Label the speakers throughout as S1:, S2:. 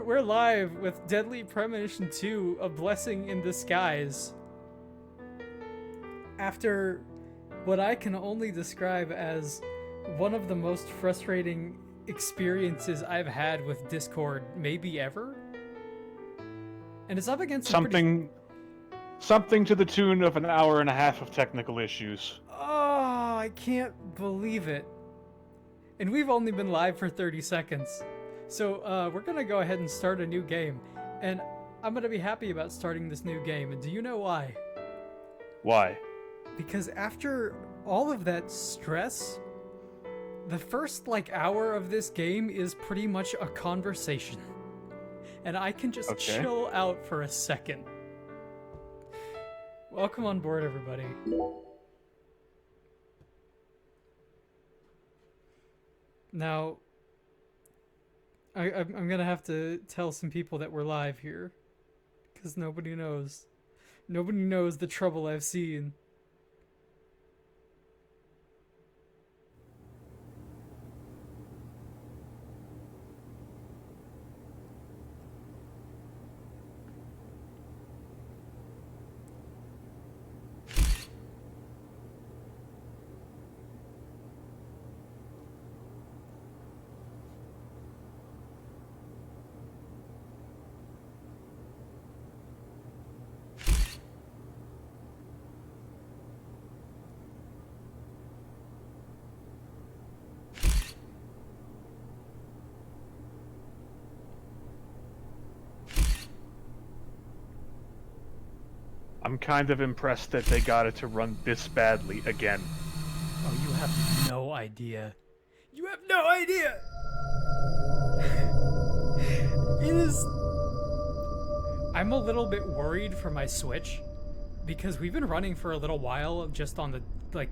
S1: we're live with Deadly Premonition 2, A Blessing in Disguise. After what I can only describe as one of the most frustrating experiences I've had with Discord, maybe ever. And it's up against
S2: something to the tune of an hour and a half of technical issues.
S1: Oh, I can't believe it. And we've only been live for 30 seconds. So we're going to go ahead and start a new game. And I'm going to be happy about starting this new game. And do you know why?
S2: Why?
S1: Because after all of that stress, the first hour of this game is pretty much a conversation. And I can just chill out for a second. Welcome on board, everybody. Now, I'm gonna have to tell some people that we're live here, because nobody knows. Nobody knows the trouble I've seen.
S2: I'm kind of impressed that they got it to run this badly again.
S1: Oh, you have no idea. You have no idea! It is... I'm a little bit worried for my Switch, because we've been running for a little while just on the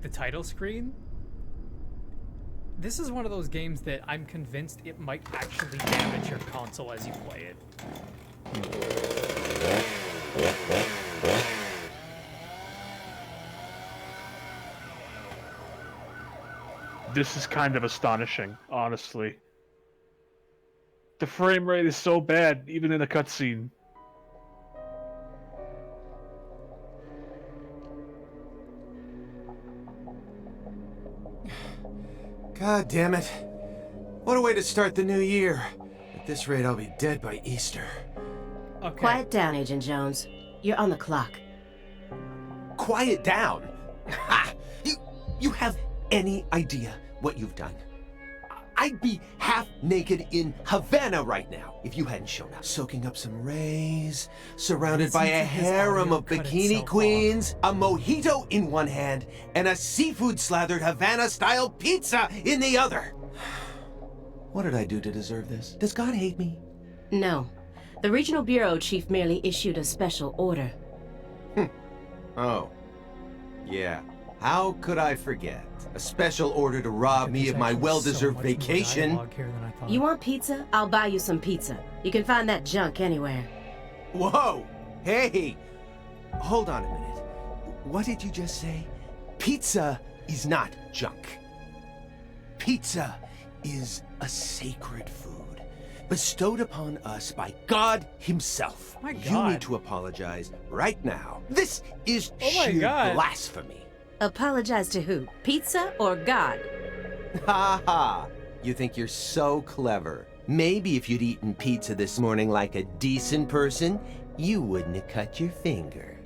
S1: title screen. This is one of those games that I'm convinced it might actually damage your console as you play it.
S2: This is kind of astonishing, honestly. The frame rate is so bad, even in a cutscene.
S3: God damn it. What a way to start the new year. At this rate, I'll be dead by Easter.
S1: Okay.
S4: Quiet down, Agent Jones. You're on the clock.
S3: Quiet down? Ha! You have any idea what you've done? I'd be half naked in Havana right now if you hadn't shown up. Soaking up some rays, surrounded by a harem of bikini queens, a mojito in one hand, and a seafood-slathered Havana-style pizza in the other. What did I do to deserve this? Does God hate me?
S4: No. The regional bureau chief merely issued a special order.
S3: Oh. Yeah. How could I forget? A special order to rob me of my well-deserved vacation.
S4: You want pizza? I'll buy you some pizza. You can find that junk anywhere.
S3: Whoa! Hey! Hold on a minute. What did you just say? Pizza is not junk. Pizza is a sacred food, bestowed upon us by God himself.
S1: My God.
S3: You need to apologize right now. This is
S1: my
S3: sheer
S1: God.
S3: blasphemy.
S4: Apologize to who? Pizza or God?
S3: Ha ha! You think you're so clever. Maybe if you'd eaten pizza this morning like a decent person, you wouldn't have cut your finger.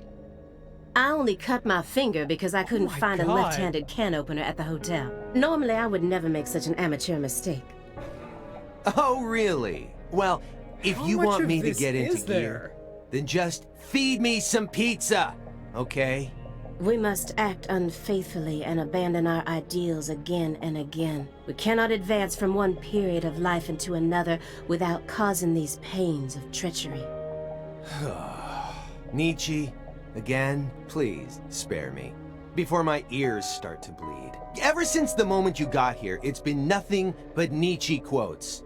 S4: I only cut my finger because I couldn't
S1: my
S4: find a
S1: God.
S4: left-handed can opener at the hotel. Normally, I would never make such an amateur mistake.
S3: Oh, really? Well, if
S1: How
S3: you
S1: much
S3: want
S1: of
S3: me to
S1: this
S3: get into
S1: is there?
S3: gear, then just feed me some pizza, okay?
S4: We must act unfaithfully and abandon our ideals again and again. We cannot advance from one period of life into another without causing these pains of treachery.
S3: Nietzsche, again, please spare me, before my ears start to bleed. Ever since the moment you got here, it's been nothing but Nietzsche quotes.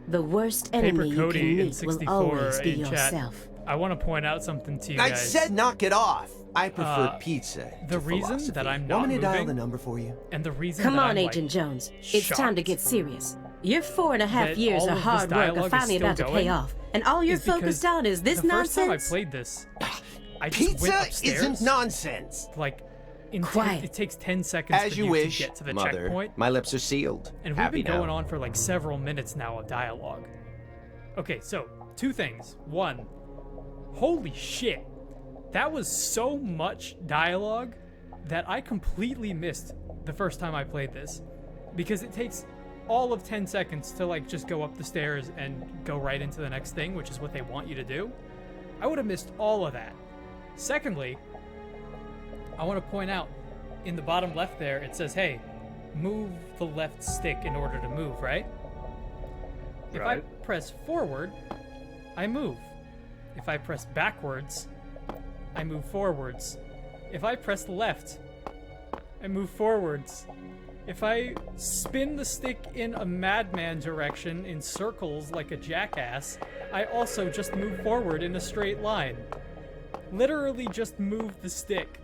S4: The worst
S1: Paper
S4: enemy you
S1: Cody
S4: can
S1: in
S4: meet will
S1: 64
S4: always be
S1: in chat.
S4: yourself.
S1: I want to point out something to you
S3: I
S1: guys.
S3: said knock it off. I prefer pizza
S1: the
S3: to
S1: reason
S3: philosophy.
S1: that I'm not
S3: Want me to dial
S1: moving-
S3: the number for you?
S1: And the reason
S4: Come
S1: that
S4: on,
S1: I'm,
S4: Agent Jones. It's time to
S1: shocked
S4: get serious. Your 4.5
S1: that
S4: years
S1: all
S4: of
S1: of
S4: hard
S1: this
S4: work are
S1: dialogue is
S4: finally
S1: still
S4: about to
S1: going
S4: pay off, and all you're
S1: is because
S4: focused on is this
S1: the first time I
S4: nonsense?
S1: played this, I just
S3: Pizza
S1: went upstairs.
S3: isn't nonsense.
S1: Like,
S4: Quiet.
S1: it takes 10 seconds
S3: As
S1: for
S3: you
S1: you
S3: wish,
S1: to get to the
S3: Mother.
S1: checkpoint.
S3: My lips are sealed.
S1: And we've
S3: Happy
S1: been going
S3: now.
S1: on for like several minutes now of dialogue. Okay, so 2 things. 1, holy shit. That was so much dialogue that I completely missed the first time I played this. Because it takes all of 10 seconds to like just go up the stairs and go right into the next thing, which is what they want you to do. I would have missed all of that. Secondly, I want to point out in the bottom left there, it says, hey, move the left stick in order to move, right? If I
S2: Right.
S1: press forward, I move. If I press backwards, I move forwards. If I press left, I move forwards. If I spin the stick in a madman direction in circles like a jackass, I also just move forward in a straight line. Literally just move the stick.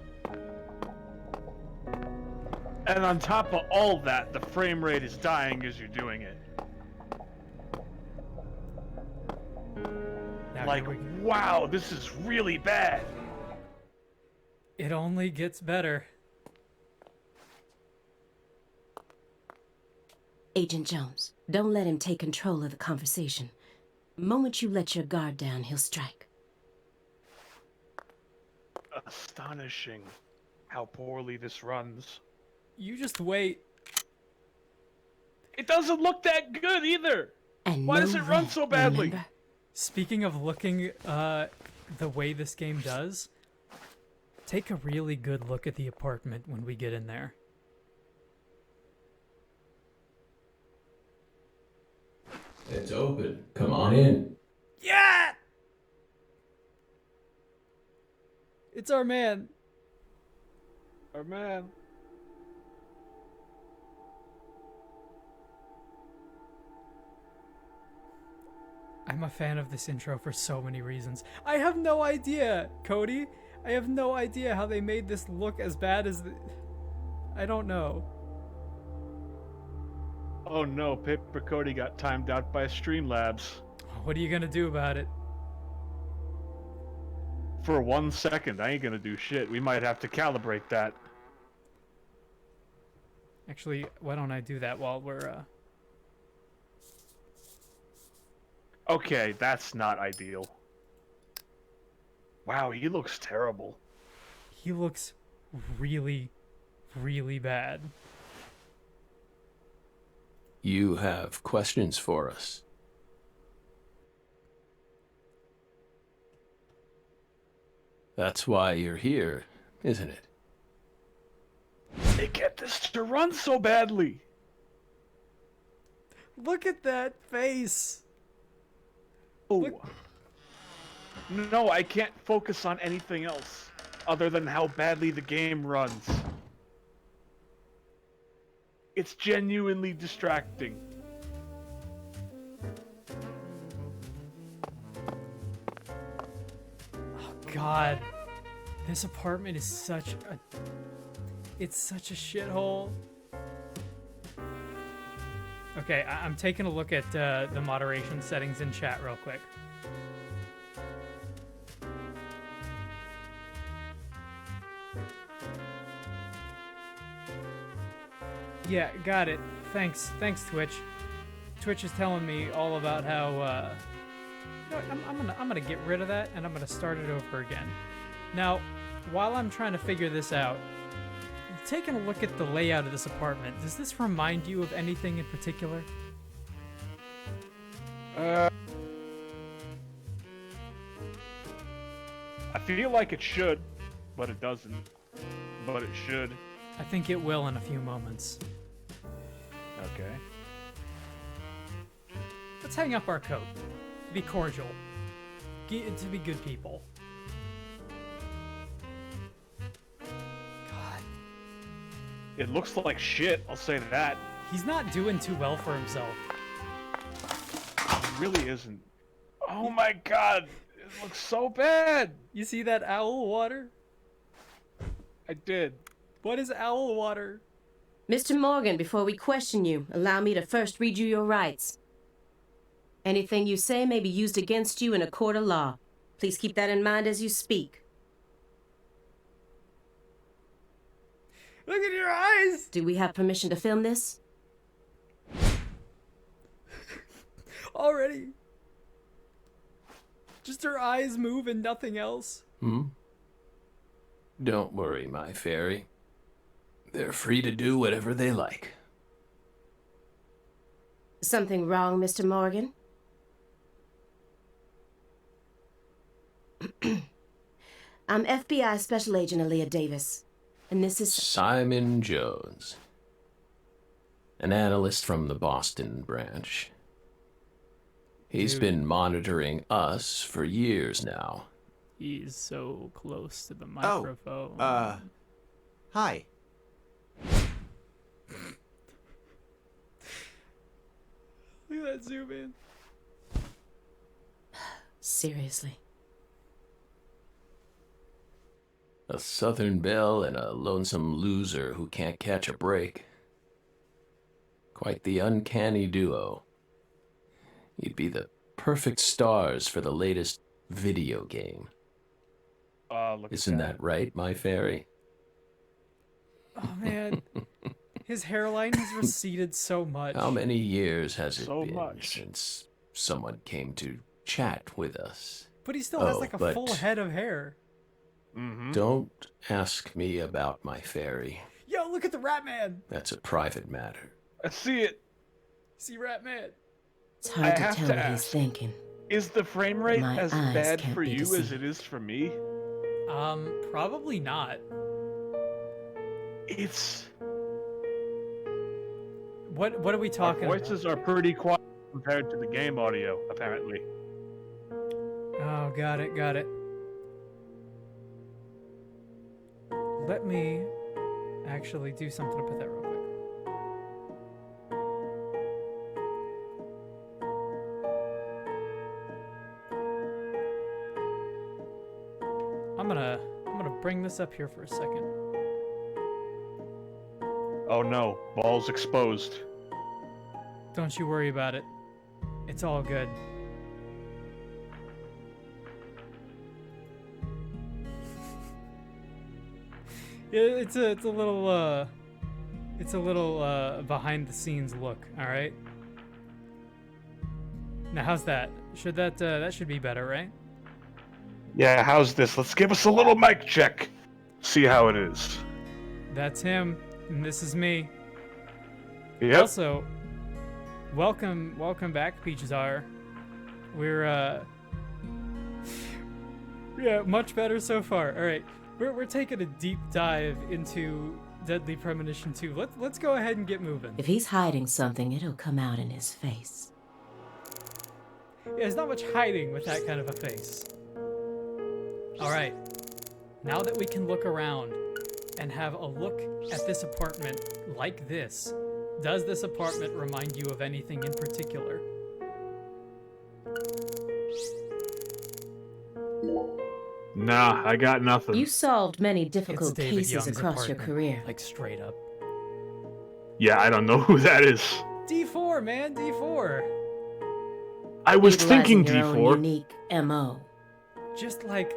S2: And on top of all that, the frame rate is dying as you're doing it.
S1: Now,
S2: Like,
S1: here we-
S2: wow, this is really bad.
S1: it only gets better.
S4: Agent Jones, don't let him take control of the conversation. The moment you let your guard down, he'll strike.
S2: Astonishing how poorly this runs.
S1: You just wait.
S2: It doesn't look that good either.
S4: And
S2: Why
S4: no
S2: does it run
S4: rent,
S2: so badly?
S4: remember?
S1: Speaking of looking the way this game does, take a really good look at the apartment when we get in there.
S5: It's open. Come on in.
S1: Yeah! It's our man.
S2: Oh man.
S1: I'm a fan of this intro for so many reasons. I have no idea, Cody. I have no idea how they made this look as bad as I don't know.
S2: Oh no, Paper Cody got timed out by Streamlabs.
S1: What are you gonna do about it?
S2: For 1 second, I ain't gonna do shit. We might have to calibrate that.
S1: Actually, why don't I do that while we're
S2: Okay, that's not ideal. Wow, he looks terrible.
S1: He looks really, really bad.
S5: You have questions for us. That's why you're here, isn't it?
S2: They get this to run so badly.
S1: Look at that face.
S2: Oh.
S1: Look-
S2: No, I can't focus on anything else other than how badly the game runs. It's genuinely distracting.
S1: God, this apartment is such a... It's such a shithole. Okay, I'm taking a look at the moderation settings in chat real quick. Yeah, got it. Thanks, Twitch. Twitch is telling me all about how. You know what, I'm gonna get rid of that and I'm gonna start it over again. Now, while I'm trying to figure this out, taking a look at the layout of this apartment, does this remind you of anything in particular?
S2: I feel like it should, but it doesn't. But it should.
S1: I think it will in a few moments.
S2: Okay.
S1: Let's hang up our coat. Be cordial. To be good people. God,
S2: It looks like shit, I'll say that.
S1: he's not doing too well for himself.
S2: It really isn't. Oh my god, it looks so bad.
S1: You see that owl water?
S2: I did.
S1: What is owl water?
S4: Mr. Morgan, before we question you, allow me to first read you your rights. Anything you say may be used against you in a court of law. Please keep that in mind as you speak.
S1: Look at your eyes!
S4: Do we have permission to film this?
S1: Already. Just her eyes move and nothing else.
S5: Don't worry, my fairy. They're free to do whatever they like.
S4: Something wrong, Mr. Morgan? I'm FBI Special Agent Aaliyah Davis, and this is...
S5: Simon Jones. An analyst from the Boston branch. He's been monitoring us for years now.
S1: He's so close to the microphone.
S3: Hi.
S1: Look at that zoom in.
S4: Seriously.
S5: A Southern belle and a lonesome loser who can't catch a break. Quite the uncanny duo. You'd be the perfect stars for the latest video game. Isn't that right, my fairy?
S1: Oh man, his hairline has receded so much.
S5: How many years has it
S2: So
S5: been
S2: much.
S5: since someone came to chat with us?
S1: But he still has
S5: Oh,
S1: like a
S5: but-
S1: full head of hair.
S5: Don't ask me about my fairy.
S1: Yo, look at the Rat Man.
S5: That's a private matter.
S2: I see it.
S1: See Rat Man.
S4: It's hard
S2: I
S4: to
S2: have
S4: tell
S2: to
S4: what he's
S2: ask.
S4: thinking.
S2: Is the frame rate
S4: My
S2: as
S4: eyes
S2: bad
S4: can't
S2: for
S4: be
S2: you as
S4: deceived.
S2: it is for me?
S1: Probably not.
S2: It's...
S1: What are we
S2: Our
S1: talking about?
S2: voices are pretty quiet compared to the game audio, apparently.
S1: Oh, got it. Let me actually do something about that real quick. I'm gonna bring this up here for a second.
S2: Oh no, balls exposed.
S1: Don't you worry about it. It's all good. Yeah, it's a little behind the scenes look, all right? Now how's that? Should that should be better, right?
S2: Yeah, how's this? Let's give us a little mic check. See how it is.
S1: That's him, and this is me.
S2: Yep.
S1: Also, welcome back, Peaches R. We're yeah, much better so far. All right, we're taking a deep dive into Deadly Premonition 2. Let's go ahead and get moving.
S4: If he's hiding something, it'll come out in his face.
S1: Yeah, there's not much hiding with that kind of a face. All right, now that we can look around and have a look at this apartment like this, does this apartment remind you of anything in particular?
S2: Nah, I got nothing.
S4: You solved many
S1: It's
S4: difficult
S1: David
S4: cases
S1: Young's
S4: across your
S1: apartment,
S4: career.
S1: like straight up.
S2: Yeah, I don't know who that is.
S1: D4, man, D4.
S2: I was thinking
S4: Utilizing your own
S2: D4.
S4: unique MO.
S1: Just like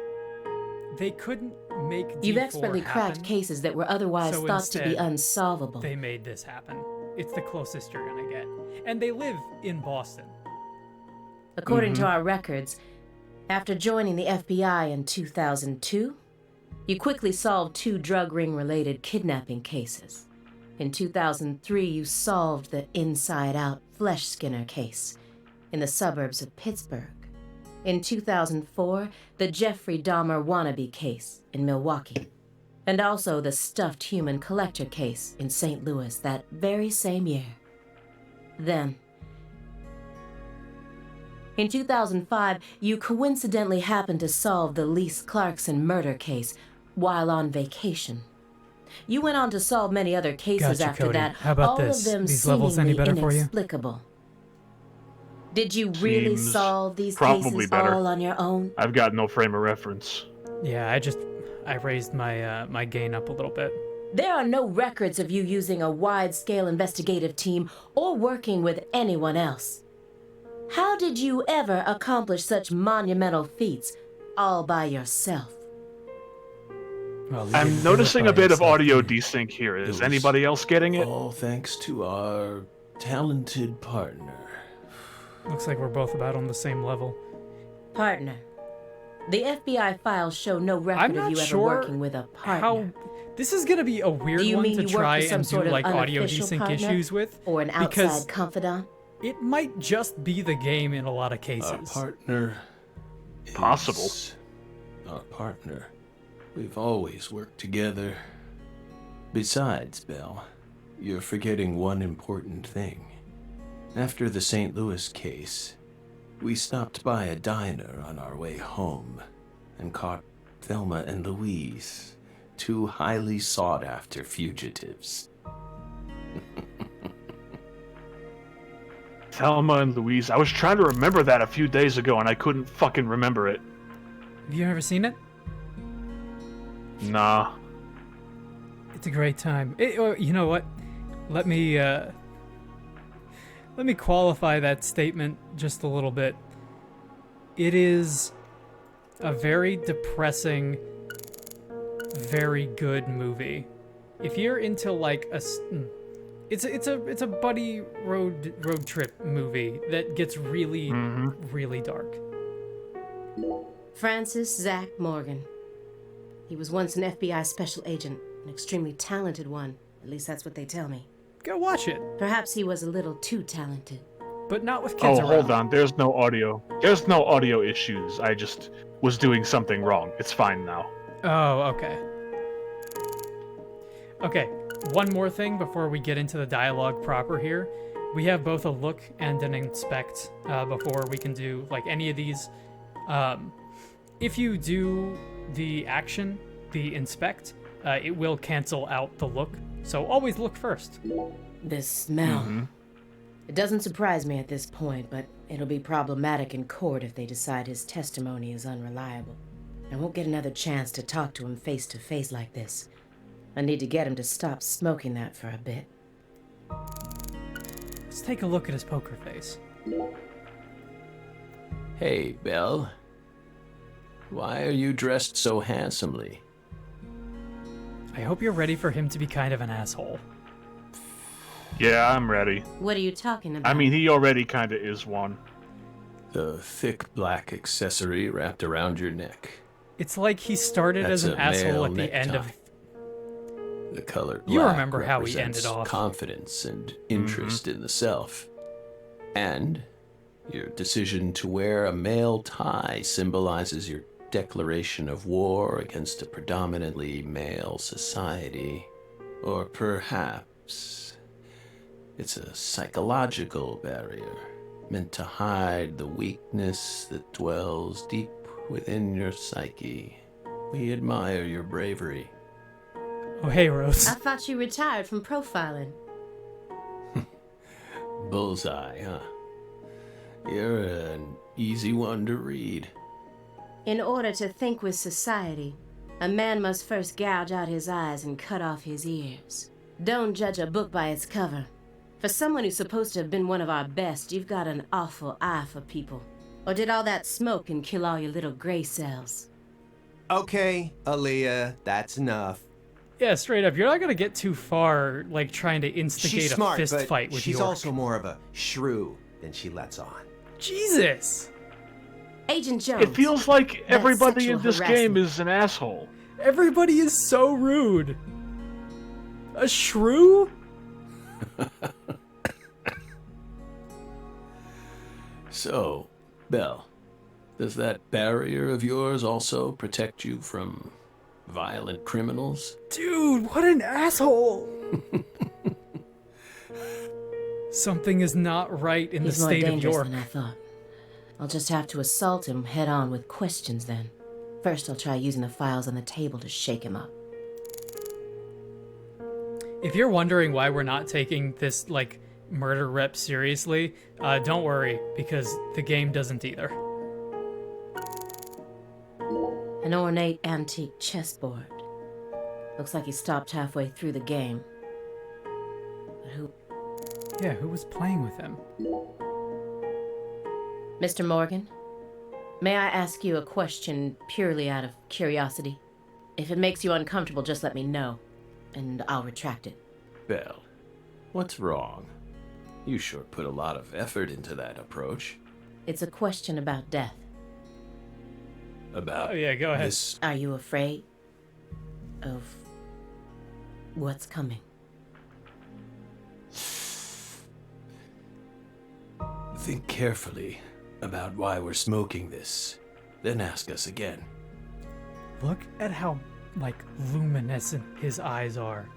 S1: they couldn't make D4
S4: You've expertly cracked
S1: happen,
S4: cases that were otherwise
S1: so
S4: thought to be
S1: instead,
S4: unsolvable.
S1: they made this happen. It's the closest you're gonna get. And they live in Boston.
S4: According to our records, after joining the FBI in 2002, you quickly solved 2 drug ring-related kidnapping cases. In 2003, you solved the Inside Out Flesh Skinner case in the suburbs of Pittsburgh. In 2004, the Jeffrey Dahmer wannabe case in Milwaukee. And also the stuffed human collector case in St. Louis that very same year. Then, in 2005, you coincidentally happened to solve the Lise Clarkson murder case while on vacation. You went on to solve many other cases
S1: Gotcha,
S4: after
S1: Cody.
S4: that,
S1: How about
S4: all
S1: this?
S4: of them
S1: These levels any
S4: seemingly
S1: better for you?
S4: inexplicable. Did you really
S2: Seems
S4: solve these
S2: probably
S4: cases
S2: better.
S4: all on your own?
S2: I've got no frame of reference.
S1: Yeah, I raised my my gain up a little bit.
S4: There are no records of you using a wide-scale investigative team or working with anyone else. How did you ever accomplish such monumental feats all by yourself?
S1: Well,
S2: I'm noticing a bit of audio desync here. Is anybody else getting it?
S5: All thanks to our talented partner.
S1: Looks like we're both about on the same level.
S4: Partner. The FBI files show no
S1: I'm
S4: record
S1: not
S4: of you ever
S1: sure
S4: working with a partner.
S1: how. This is gonna be a weird
S4: Do you
S1: one
S4: mean
S1: to
S4: you work
S1: try
S4: with some
S1: and do
S4: sort of
S1: like audio
S4: unofficial
S1: desync
S4: partner?
S1: issues with,
S4: Or an
S1: because
S4: outside confidant?
S1: it might just be the game in a lot of
S5: Our
S1: cases.
S5: partner.
S2: Possible.
S5: is Our partner. We've always worked together. Besides, Belle, you're forgetting one important thing. After the St. Louis case, we stopped by a diner on our way home and caught Thelma and Louise, two highly sought-after fugitives.
S2: Thelma and Louise. I was trying to remember that a few days ago and I couldn't fucking remember it.
S1: Have you ever seen it?
S2: Nah.
S1: It's a great time. You know what? Let me qualify that statement just a little bit. It is a very depressing, very good movie. If you're into like it's a buddy road trip movie that gets really really dark.
S4: Francis Zach Morgan. He was once an FBI special agent, an extremely talented one. At least that's what they tell me.
S1: Go watch it,
S4: Perhaps he was a little too talented.
S1: but not with kids around.
S2: Hold on. There's no audio. There's no audio issues. I just was doing something wrong. It's fine now.
S1: Oh, okay. Okay, one more thing before we get into the dialogue proper here. We have both a look and an inspect before we can do like any of these. If you do the action, the inspect, it will cancel out the look. So always look first.
S4: This smell. It doesn't surprise me at this point, but it'll be problematic in court if they decide his testimony is unreliable. I won't get another chance to talk to him face to face like this. I need to get him to stop smoking that for a bit.
S1: Let's take a look at his poker face.
S5: Hey, Belle. Why are you dressed so handsomely?
S1: I hope you're ready for him to be kind of an asshole.
S2: Yeah, I'm ready.
S4: What are you talking about?
S2: I mean, he already kind of is one.
S5: The thick black accessory wrapped around your neck.
S1: It's like he started
S5: That's
S1: as an
S5: a
S1: asshole
S5: male
S1: at the end of...
S5: necktie. The color black
S1: You remember how he
S5: represents
S1: ended off.
S5: confidence and interest in the self. And your decision to wear a male tie symbolizes your declaration of war against a predominantly male society. Or perhaps it's a psychological barrier meant to hide the weakness that dwells deep within your psyche. We admire your bravery.
S1: Oh, hey, Rose.
S4: I thought you retired from profiling.
S5: Bullseye, huh? You're an easy one to read.
S4: In order to think with society, a man must first gouge out his eyes and cut off his ears. Don't judge a book by its cover. For someone who's supposed to have been one of our best, you've got an awful eye for people. Or did all that smoke and kill all your little gray cells?
S3: Okay, Aaliyah, that's enough.
S1: Yeah, straight up. You're not gonna get too far, like, trying to instigate
S3: She's
S1: a
S3: smart,
S1: fist
S3: but
S1: fight with
S3: she's
S1: York.
S3: also more of a shrew than she lets on.
S1: Jesus!
S4: Agent Jones.
S2: It feels like everybody
S4: sexual
S2: in this
S4: harassment.
S2: game is an asshole.
S1: Everybody is so rude. A shrew?
S5: So, Belle, does that barrier of yours also protect you from violent criminals?
S1: Dude, what an asshole! Something is not right in
S4: He's
S1: the
S4: more
S1: state of
S4: dangerous
S1: York.
S4: than I thought. I'll just have to assault him head on with questions then. First, I'll try using the files on the table to shake him up.
S1: If you're wondering why we're not taking this, like, murder rep seriously, don't worry, because the game doesn't either.
S4: An ornate antique chessboard. Looks like he stopped halfway through the game. But who?
S1: Yeah, who was playing with him?
S4: Mr. Morgan, may I ask you a question purely out of curiosity? If it makes you uncomfortable, just let me know, and I'll retract it.
S5: Belle, what's wrong? You sure put a lot of effort into that approach.
S4: It's a question about death.
S5: About
S1: Oh, yeah, go ahead.
S5: this.
S4: Are you afraid of what's coming?
S5: Think carefully about why we're smoking this, then ask us again.
S1: Look at how, like, luminescent his eyes are.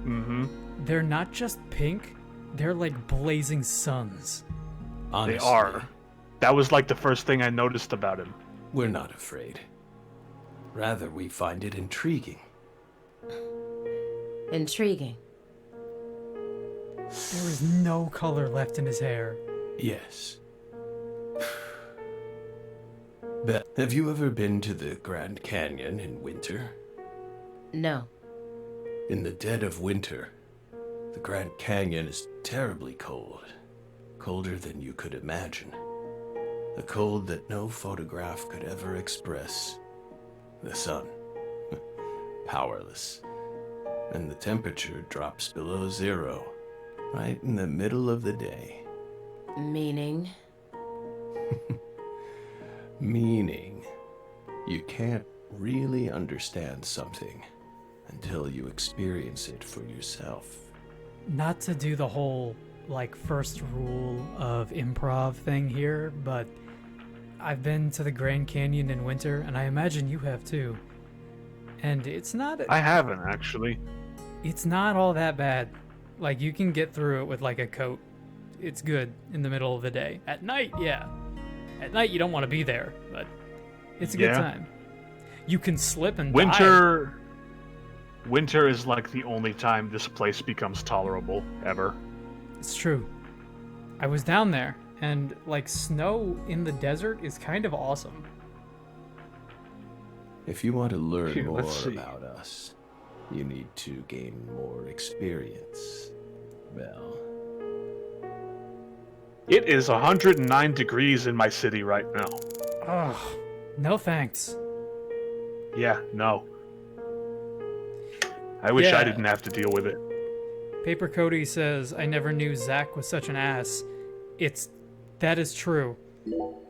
S2: Mm-hmm.
S1: They're not just pink, they're like blazing suns.
S5: Honestly,
S2: They are. That was like the first thing I noticed about him.
S5: we're not afraid. Rather, we find it intriguing.
S4: Intriguing.
S1: There is no color left in his hair.
S5: Yes. Belle, have you ever been to the Grand Canyon in winter?
S4: No.
S5: In the dead of winter, the Grand Canyon is terribly cold. Colder than you could imagine. A cold that no photograph could ever express. The sun. Powerless. And the temperature drops below zero, right in the middle of the day.
S4: Meaning?
S5: Meaning, you can't really understand something until you experience it for yourself.
S1: Not to do the whole, like, first rule of improv thing here, but I've been to the Grand Canyon in winter, and I imagine you have too. And it's not
S2: I haven't, actually.
S1: it's not all that bad. Like, you can get through it with like a coat. It's good in the middle of the day. At night, yeah. At night you don't want to be there, but it's a good
S2: Yeah.
S1: time. You can slip and die.
S2: Winter is like the only time this place becomes tolerable, ever.
S1: It's true. I was down there, and like snow in the desert is kind of awesome.
S5: If you want to learn
S2: Here,
S5: more
S2: let's see.
S5: about us, you need to gain more experience. Well,
S2: It is 109 degrees in my city right now.
S1: Ugh. No thanks.
S2: Yeah, no. I wish
S1: Yeah.
S2: I didn't have to deal with it.
S1: Paper Cody says, I never knew Zach was such an ass. That is true.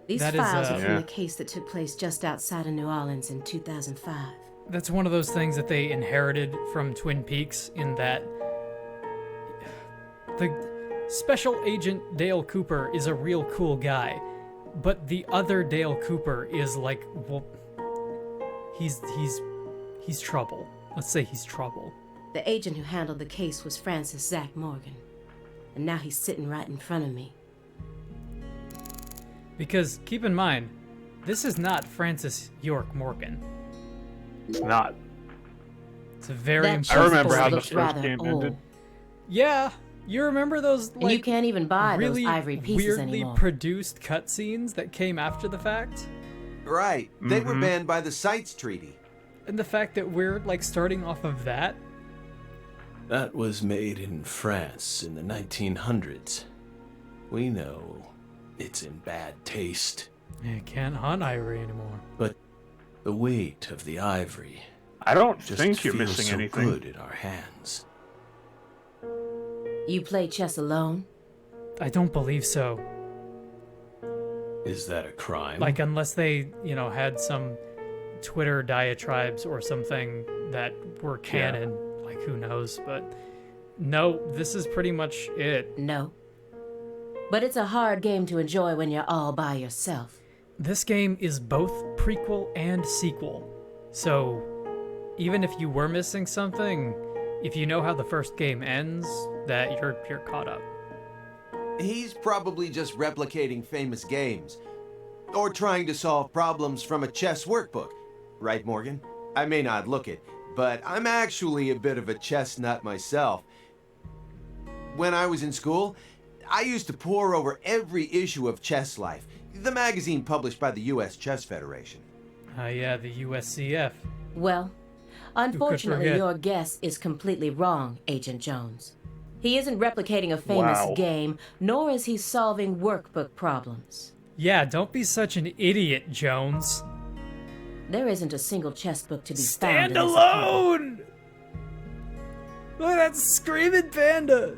S4: These
S1: That is,
S4: files are from
S2: Yeah.
S4: the case that took place just outside of New Orleans in 2005.
S1: That's one of those things that they inherited from Twin Peaks, in that the Special Agent Dale Cooper is a real cool guy, but the other Dale Cooper is like, well, he's trouble. Let's say he's trouble.
S4: The agent who handled the case was Francis Zach Morgan. And now he's sitting right in front of me.
S1: Because keep in mind, this is not Francis York Morgan.
S2: It's not.
S1: It's a very
S4: That
S1: important.
S2: I remember how the
S4: looks
S2: first
S4: rather
S2: game
S4: old.
S2: ended.
S1: Yeah, you remember those
S4: And you can't even buy
S1: really
S4: those ivory pieces
S1: weirdly
S4: anymore.
S1: produced cutscenes that came after the fact?
S3: Right. They were
S2: Mhm.
S3: banned by the CITES Treaty.
S1: And the fact that we're like starting off of that?
S5: that was made in France in the 1900s. We know it's in bad taste,
S1: You can't hunt ivory anymore.
S5: but the weight of the ivory
S2: I don't
S5: just
S2: think you're
S5: feels
S2: missing
S5: so
S2: anything.
S5: good in our hands.
S4: You play chess alone?
S1: I don't believe so.
S5: Is that a crime?
S1: Like, unless they, had some Twitter diatribes or something that were canon. Like, who knows? But no, this is pretty much it.
S4: No. But it's a hard game to enjoy when you're all by yourself.
S1: This game is both prequel and sequel. So, even if you were missing something, if you know how the first game ends, that you're caught up.
S3: He's probably just replicating famous games. Or trying to solve problems from a chess workbook. Right, Morgan? I may not look it, but I'm actually a bit of a chess nut myself. When I was in school, I used to pore over every issue of Chess Life, the magazine published by the U.S. Chess Federation.
S1: Yeah, the USCF.
S4: Well, Unfortunately,
S1: forget?
S4: your guess is completely wrong, Agent Jones. He isn't replicating a famous
S2: Wow.
S4: game, nor is he solving workbook problems.
S1: Yeah, don't be such an idiot, Jones.
S4: There isn't a single chess book to be found
S1: Stand
S4: in this apartment.
S1: alone! Look at that screaming panda!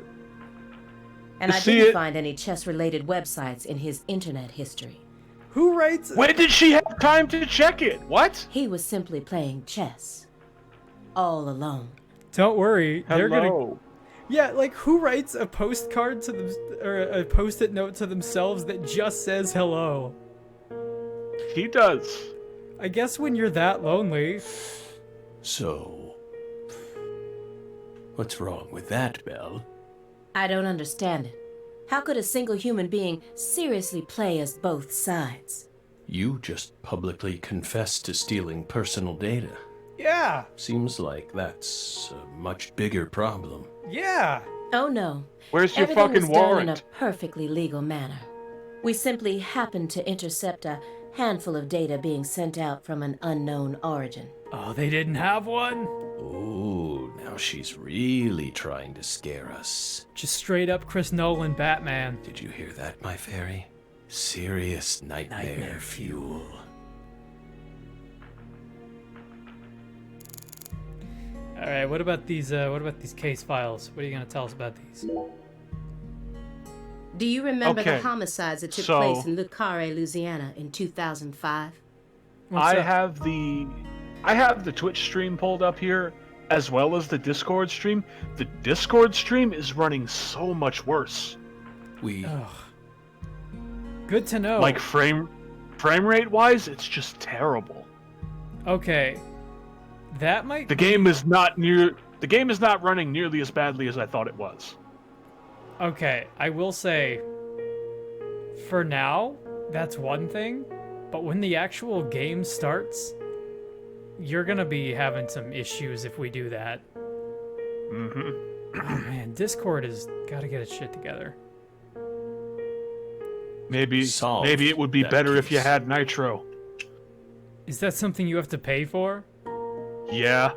S4: And I
S2: See
S4: didn't
S2: it?
S4: find any chess-related websites in his internet history.
S1: Who writes...
S2: When did she have time to check it? What?
S4: He was simply playing chess. All alone.
S1: Don't worry, they're gonna...
S2: Hello.
S1: Yeah, like, who writes a postcard to them... or a post-it note to themselves that just says hello?
S2: He does.
S1: I guess when you're that lonely...
S5: So, what's wrong with that, Belle?
S4: I don't understand it. How could a single human being seriously play as both sides?
S5: You just publicly confessed to stealing personal data.
S1: Yeah!
S5: Seems like that's a much bigger problem.
S1: Yeah!
S4: Oh no.
S2: Where's your
S4: Everything
S2: fucking
S4: was done in
S2: warrant?
S4: a perfectly legal manner. We simply happened to intercept a handful of data being sent out from an unknown origin.
S1: Oh, they didn't have one?
S5: Oh, now she's really trying to scare us.
S1: Just straight up Chris Nolan Batman.
S5: Did you hear that, my fairy? Serious nightmare fuel.
S1: Alright, what about these case files? What are you gonna tell us about these?
S4: Do you remember
S2: Okay,
S4: the homicides that took
S2: so-
S4: place in Le Carre, Louisiana in 2005?
S1: What's
S2: I
S1: up?
S2: have the Twitch stream pulled up here, as well as the Discord stream. The Discord stream is running so much worse.
S5: We
S1: Ugh. Good to know.
S2: Like frame rate wise, it's just terrible.
S1: Okay. That might
S2: The game is not running nearly as badly as I thought it was.
S1: Okay, I will say, for now, that's one thing, but when the actual game starts, you're gonna be having some issues if we do that.
S2: Mm-hmm.
S1: Oh man, Discord has gotta get its shit together.
S2: Maybe
S5: Solve
S2: it would be
S5: that
S2: better if you
S5: case.
S2: had Nitro.
S1: Is that something you have to pay for?
S2: Yeah.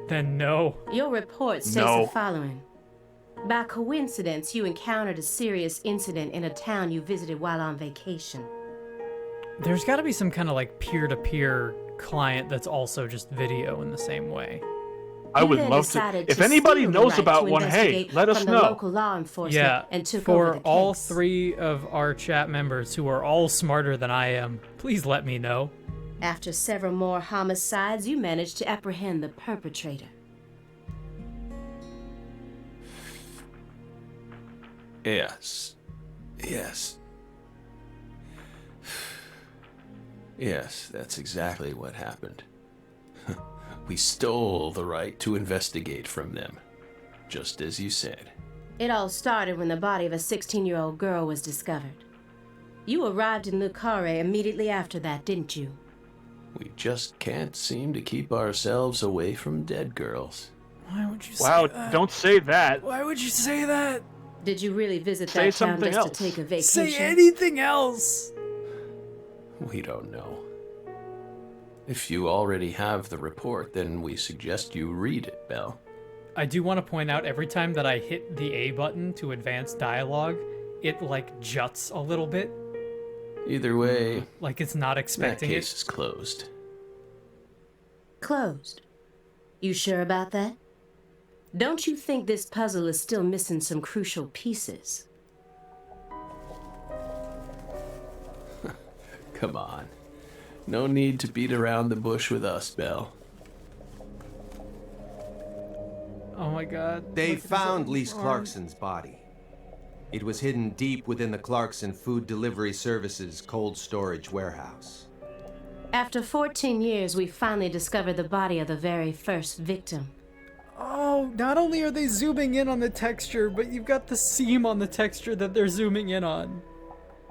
S1: Then no.
S4: Your report states
S2: No.
S4: the following. By coincidence, you encountered a serious incident in a town you visited while on vacation.
S1: There's gotta be some kind of like peer-to-peer client that's also just video in the same way.
S2: I
S4: You
S2: would
S4: then
S2: love to.
S4: decided
S2: If
S4: to
S2: anybody
S4: steal the
S2: knows
S4: right
S2: about
S4: to
S2: one, hey,
S4: investigate
S2: let us
S4: from the
S2: know.
S4: local law enforcement
S1: Yeah,
S4: and took over
S1: for
S4: the
S1: all
S4: case.
S1: 3 of our chat members who are all smarter than I am, please let me know.
S4: After several more homicides, you managed to apprehend the perpetrator.
S5: Yes. Yes. Yes, that's exactly what happened. We stole the right to investigate from them, just as you said.
S4: It all started when the body of a 16-year-old girl was discovered. You arrived in Le Carre immediately after that, didn't you?
S5: We just can't seem to keep ourselves away from dead girls.
S1: Why would you
S2: Wow,
S1: say that?
S2: don't say that.
S1: Why would you say that?
S4: Did you really visit
S2: Say
S4: that town
S2: something
S4: just
S2: else.
S4: to take a vacation?
S1: Say anything else!
S5: We don't know. If you already have the report, then we suggest you read it, Belle.
S1: I do want to point out every time that I hit the A button to advance dialogue, it like juts a little bit,
S5: Either way,
S1: like it's not
S5: that
S1: expecting
S5: case
S1: it.
S5: is closed.
S4: Closed. You sure about that? Don't you think this puzzle is still missing some crucial pieces?
S5: Come on. No need to beat around the bush with us, Belle.
S1: Oh my god.
S3: They
S1: look at his
S3: found
S1: arm.
S3: Lise Clarkson's body. It was hidden deep within the Clarkson Food Delivery Services cold storage warehouse.
S4: After 14 years, we finally discovered the body of the very first victim.
S1: Oh, not only are they zooming in on the texture, but you've got the seam on the texture that they're zooming in on.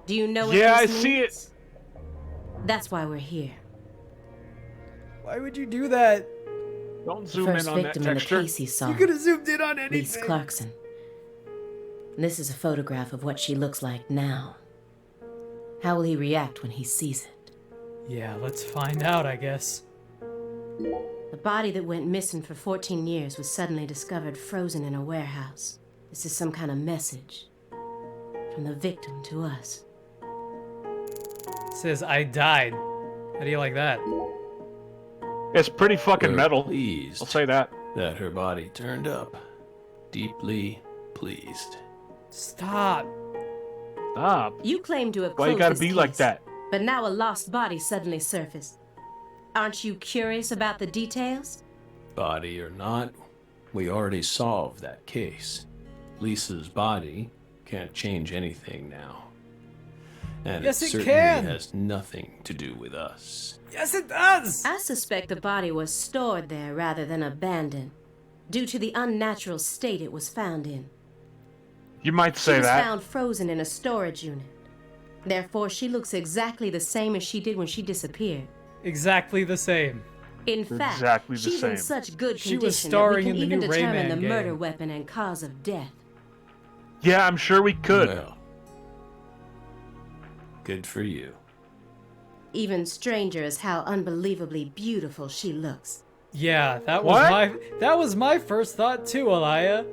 S4: Do you know what
S2: Yeah,
S4: this
S2: I see
S4: means? That's why we're here.
S1: Why would you do that?
S2: Don't
S4: The
S2: zoom
S4: first
S2: in on that
S4: victim in the
S2: texture.
S4: case he saw,
S1: You could have zoomed in on
S4: Lise
S1: anything.
S4: Clarkson. This is a photograph of what she looks like now. How will he react when he sees it?
S1: Yeah, let's find out, I guess.
S4: The body that went missing for 14 years was suddenly discovered frozen in a warehouse. This is some kind of message from the victim to us.
S1: It says, I died. How do you like that?
S2: It's pretty fucking
S5: We're
S2: metal.
S5: pleased
S2: I'll say that.
S5: that her body turned up. Deeply pleased.
S1: Stop.
S2: Stop.
S4: You claim to have
S2: Why you
S4: closed
S2: gotta
S4: this
S2: be like
S4: case,
S2: that?
S4: but now a lost body suddenly surfaced. Aren't you curious about the details?
S5: Body or not, we already solved that case. Lisa's body can't change anything now. And
S1: Yes,
S5: it
S1: it
S5: certainly
S1: can.
S5: has nothing to do with us.
S1: Yes, it does.
S4: I suspect the body was stored there rather than abandoned, due to the unnatural state it was found in.
S2: You might
S4: She
S2: say
S4: was
S2: that.
S4: found frozen in a storage unit. Therefore, she looks exactly the same as she did when she disappeared.
S1: Exactly the same.
S4: In fact,
S2: Exactly the
S4: she's in
S2: same.
S4: such good
S1: She
S4: condition
S1: was
S4: that we
S1: starring
S4: can
S1: in the
S4: even
S1: new
S4: determine
S1: Rayman
S4: the murder
S1: game.
S4: weapon and cause of death.
S2: Yeah, I'm sure we could.
S5: Well, good for you.
S4: Even stranger is how unbelievably beautiful she looks.
S1: Yeah, that
S2: What?
S1: was my first thought too, Alaya.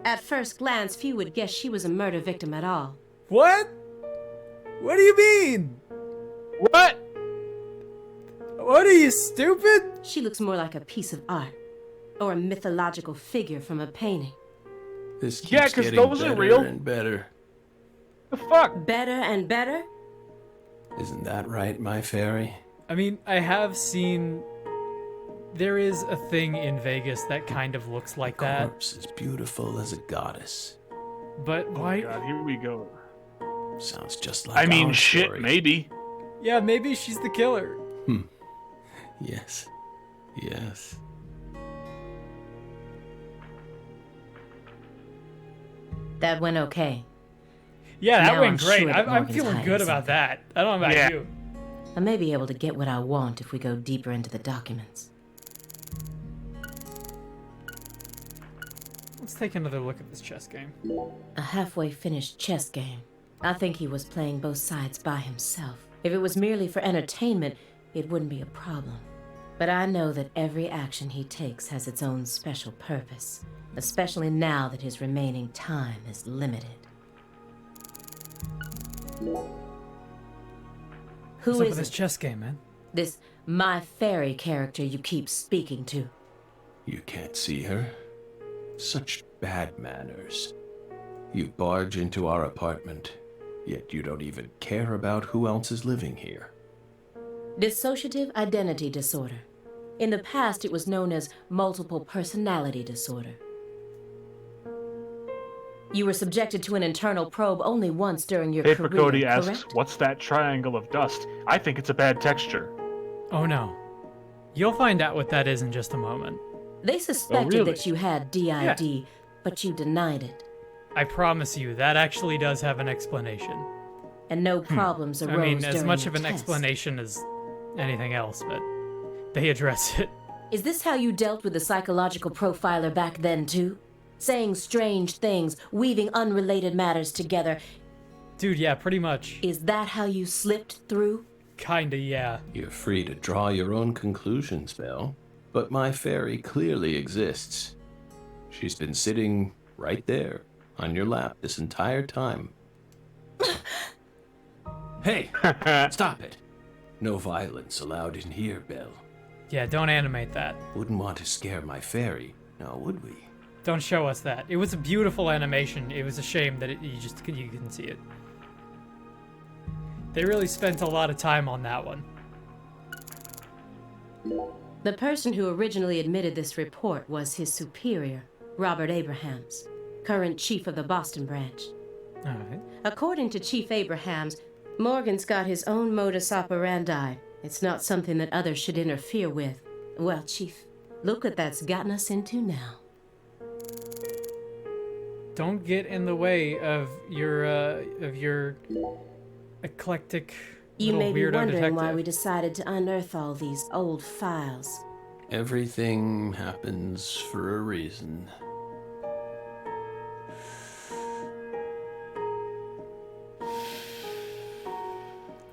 S4: At first glance, few would guess she was a murder victim at all.
S1: What? What do you mean?
S2: What?
S1: What are you, stupid?
S4: She looks more like a piece of art, or a mythological figure from a painting.
S5: This keeps
S2: Yeah, 'cause
S5: getting
S2: those are
S5: better
S2: real.
S5: and better.
S2: The fuck?
S4: Better and better?
S5: Isn't that right, my fairy?
S1: I mean, I have seen. There is a thing in Vegas that kind of looks like that,
S5: Corpse as beautiful as a goddess.
S1: but why?
S2: God, here we go.
S5: Sounds just like
S2: I mean,
S5: our
S2: shit,
S5: story.
S2: maybe.
S1: Yeah, maybe she's the killer.
S5: Yes. Yes.
S4: That went okay.
S1: Yeah, that
S4: Now
S1: went
S4: I'm
S1: great.
S4: sure that
S1: I'm
S4: Morgan's
S1: feeling
S4: hiding
S1: good about
S4: something.
S1: that. I don't know about
S2: Yeah.
S1: you.
S4: I may be able to get what I want if we go deeper into the documents.
S1: Let's take another look at this chess game.
S4: A halfway finished chess game. I think he was playing both sides by himself. If it was merely for entertainment, it wouldn't be a problem. But I know that every action he takes has its own special purpose, especially now that his remaining time is limited. Who
S1: What's up
S4: is
S1: with this
S4: it?
S1: chess game, man?
S4: This my fairy character you keep speaking to?
S5: You can't see her? Such bad manners. You barge into our apartment, yet you don't even care about who else is living here.
S4: Dissociative identity disorder. In the past, it was known as multiple personality disorder. You were subjected to an internal probe only once during your
S2: Paper
S4: career,
S2: Cody asks,
S4: correct?
S2: what's that triangle of dust? I think it's a bad texture.
S1: Oh no. You'll find out what that is in just a moment.
S4: They suspected
S2: really?
S4: that you had DID, but you denied it.
S1: I promise you, that actually does have an explanation.
S4: And no problems arose
S1: I mean, as
S4: during
S1: much
S4: your
S1: of an
S4: test.
S1: explanation as anything else, but they address it.
S4: Is this how you dealt with the psychological profiler back then, too? Saying strange things, weaving unrelated matters together.
S1: Dude, yeah, pretty much.
S4: Is that how you slipped through?
S1: Kinda, yeah.
S5: You're free to draw your own conclusions, Belle. But my fairy clearly exists. She's been sitting right there, on your lap, this entire time. Hey! Stop it! No violence allowed in here, Belle.
S1: Yeah, don't animate that.
S5: Wouldn't want to scare my fairy, now would we?
S1: Don't show us that. It was a beautiful animation. It was a shame that you couldn't see it. They really spent a lot of time on that one.
S4: The person who originally admitted this report was his superior, Robert Abrahams, current chief of the Boston branch.
S1: All right.
S4: According to Chief Abrahams, Morgan's got his own modus operandi. It's not something that others should interfere with. Well, Chief, look what that's gotten us into now.
S1: Don't get in the way of your eclectic
S4: You
S1: little
S4: may be
S1: weirdo
S4: wondering
S1: detective.
S4: why we decided to unearth all these old files.
S5: Everything happens for a reason.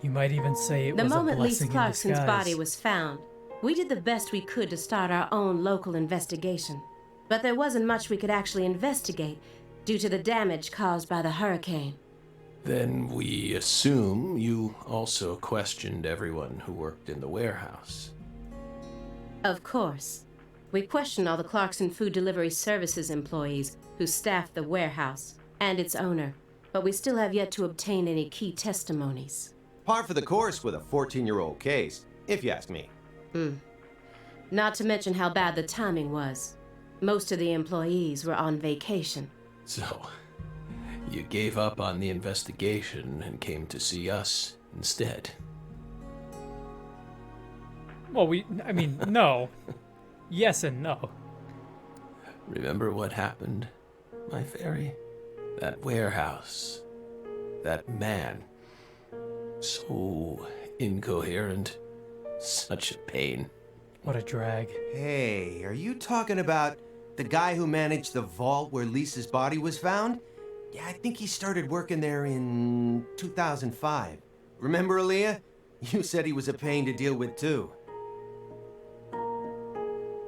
S1: You might even say it
S4: The
S1: was a
S4: moment
S1: blessing
S4: Lise Clarkson's
S1: in disguise.
S4: body was found, We did the best we could to start our own local investigation, but there wasn't much we could actually investigate due to the damage caused by the hurricane.
S5: Then we assume you also questioned everyone who worked in the warehouse.
S4: Of course. We questioned all the Clarkson Food Delivery Services employees who staffed the warehouse and its owner, but we still have yet to obtain any key testimonies.
S3: Par for the course with a 14-year-old case, if you ask me.
S4: Not to mention how bad the timing was. Most of the employees were on vacation.
S5: So, you gave up on the investigation and came to see us instead.
S1: Well, no. Yes and no.
S5: Remember what happened, my fairy? That warehouse. That man. So incoherent. Such a pain.
S1: What a drag.
S3: Hey, are you talking about the guy who managed the vault where Lisa's body was found? Yeah, I think he started working there in 2005. Remember, Aaliyah? You said he was a pain to deal with, too.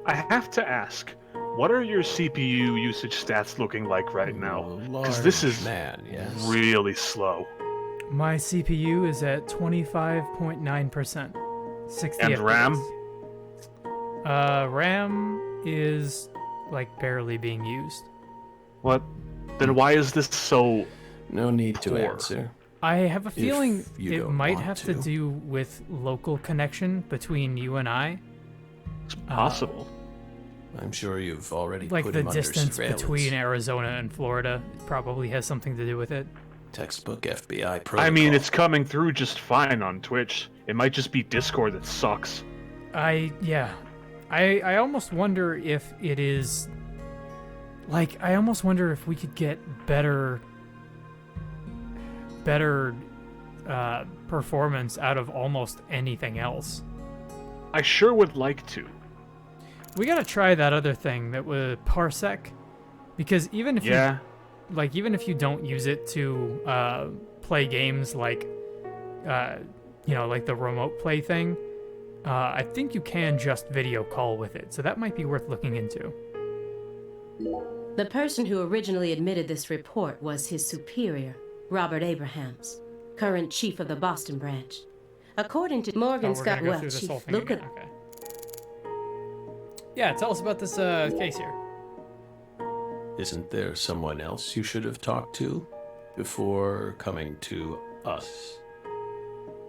S2: I have to ask, what are your CPU usage stats looking like right now? Because this is
S5: man, yes.
S2: really slow.
S1: My CPU is at 25.9%. 60
S2: And
S1: FPS.
S2: RAM?
S1: RAM is like barely being used.
S2: What? Then why is this so...
S5: No need to
S2: Poor.
S5: answer.
S1: I have a feeling
S5: you
S1: it
S5: don't
S1: might
S5: want
S1: have to
S5: to.
S1: do with local connection between you and I.
S2: It's possible.
S5: I'm sure you've already
S1: Like
S5: put
S1: the
S5: him under
S1: distance
S5: surveillance.
S1: between Arizona and Florida probably has something to do with it.
S5: Textbook FBI protocol.
S2: I mean, it's coming through just fine on Twitch. It might just be Discord that sucks.
S1: I almost wonder if it is... Like, I almost wonder if we could get better performance out of almost anything else.
S2: I sure would like to.
S1: We gotta try that other thing that was Parsec, because even if even if you don't use it to play games like like the remote play thing, I think you can just video call with it. So that might be worth looking into.
S4: The person who originally admitted this report was his superior, Robert Abrahams, current chief of the Boston branch. According to Morgan
S1: We're
S4: Scott
S1: gonna go
S4: Welch,
S1: through this whole thing
S4: look
S1: again.
S4: at
S1: Okay. Yeah, tell us about this case here.
S5: Isn't there someone else you should have talked to before coming to us?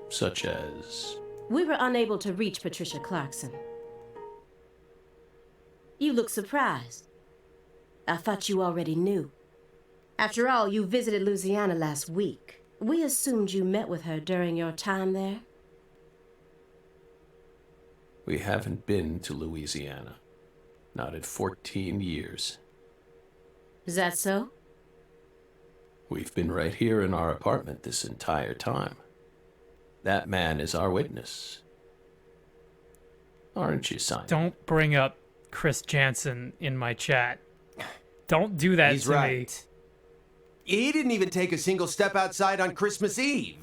S5: Such as...
S4: We were unable to reach Patricia Clarkson. You look surprised. I thought you already knew. After all, you visited Louisiana last week. We assumed you met with her during your time there.
S5: We haven't been to Louisiana. Not in 14 years.
S4: Is that so?
S5: We've been right here in our apartment this entire time. That man is our witness. Aren't you, Simon?
S1: Don't bring up Chris Jansen in my chat. Don't do that
S3: He's
S1: to me.
S3: right. He didn't even take a single step outside on Christmas Eve.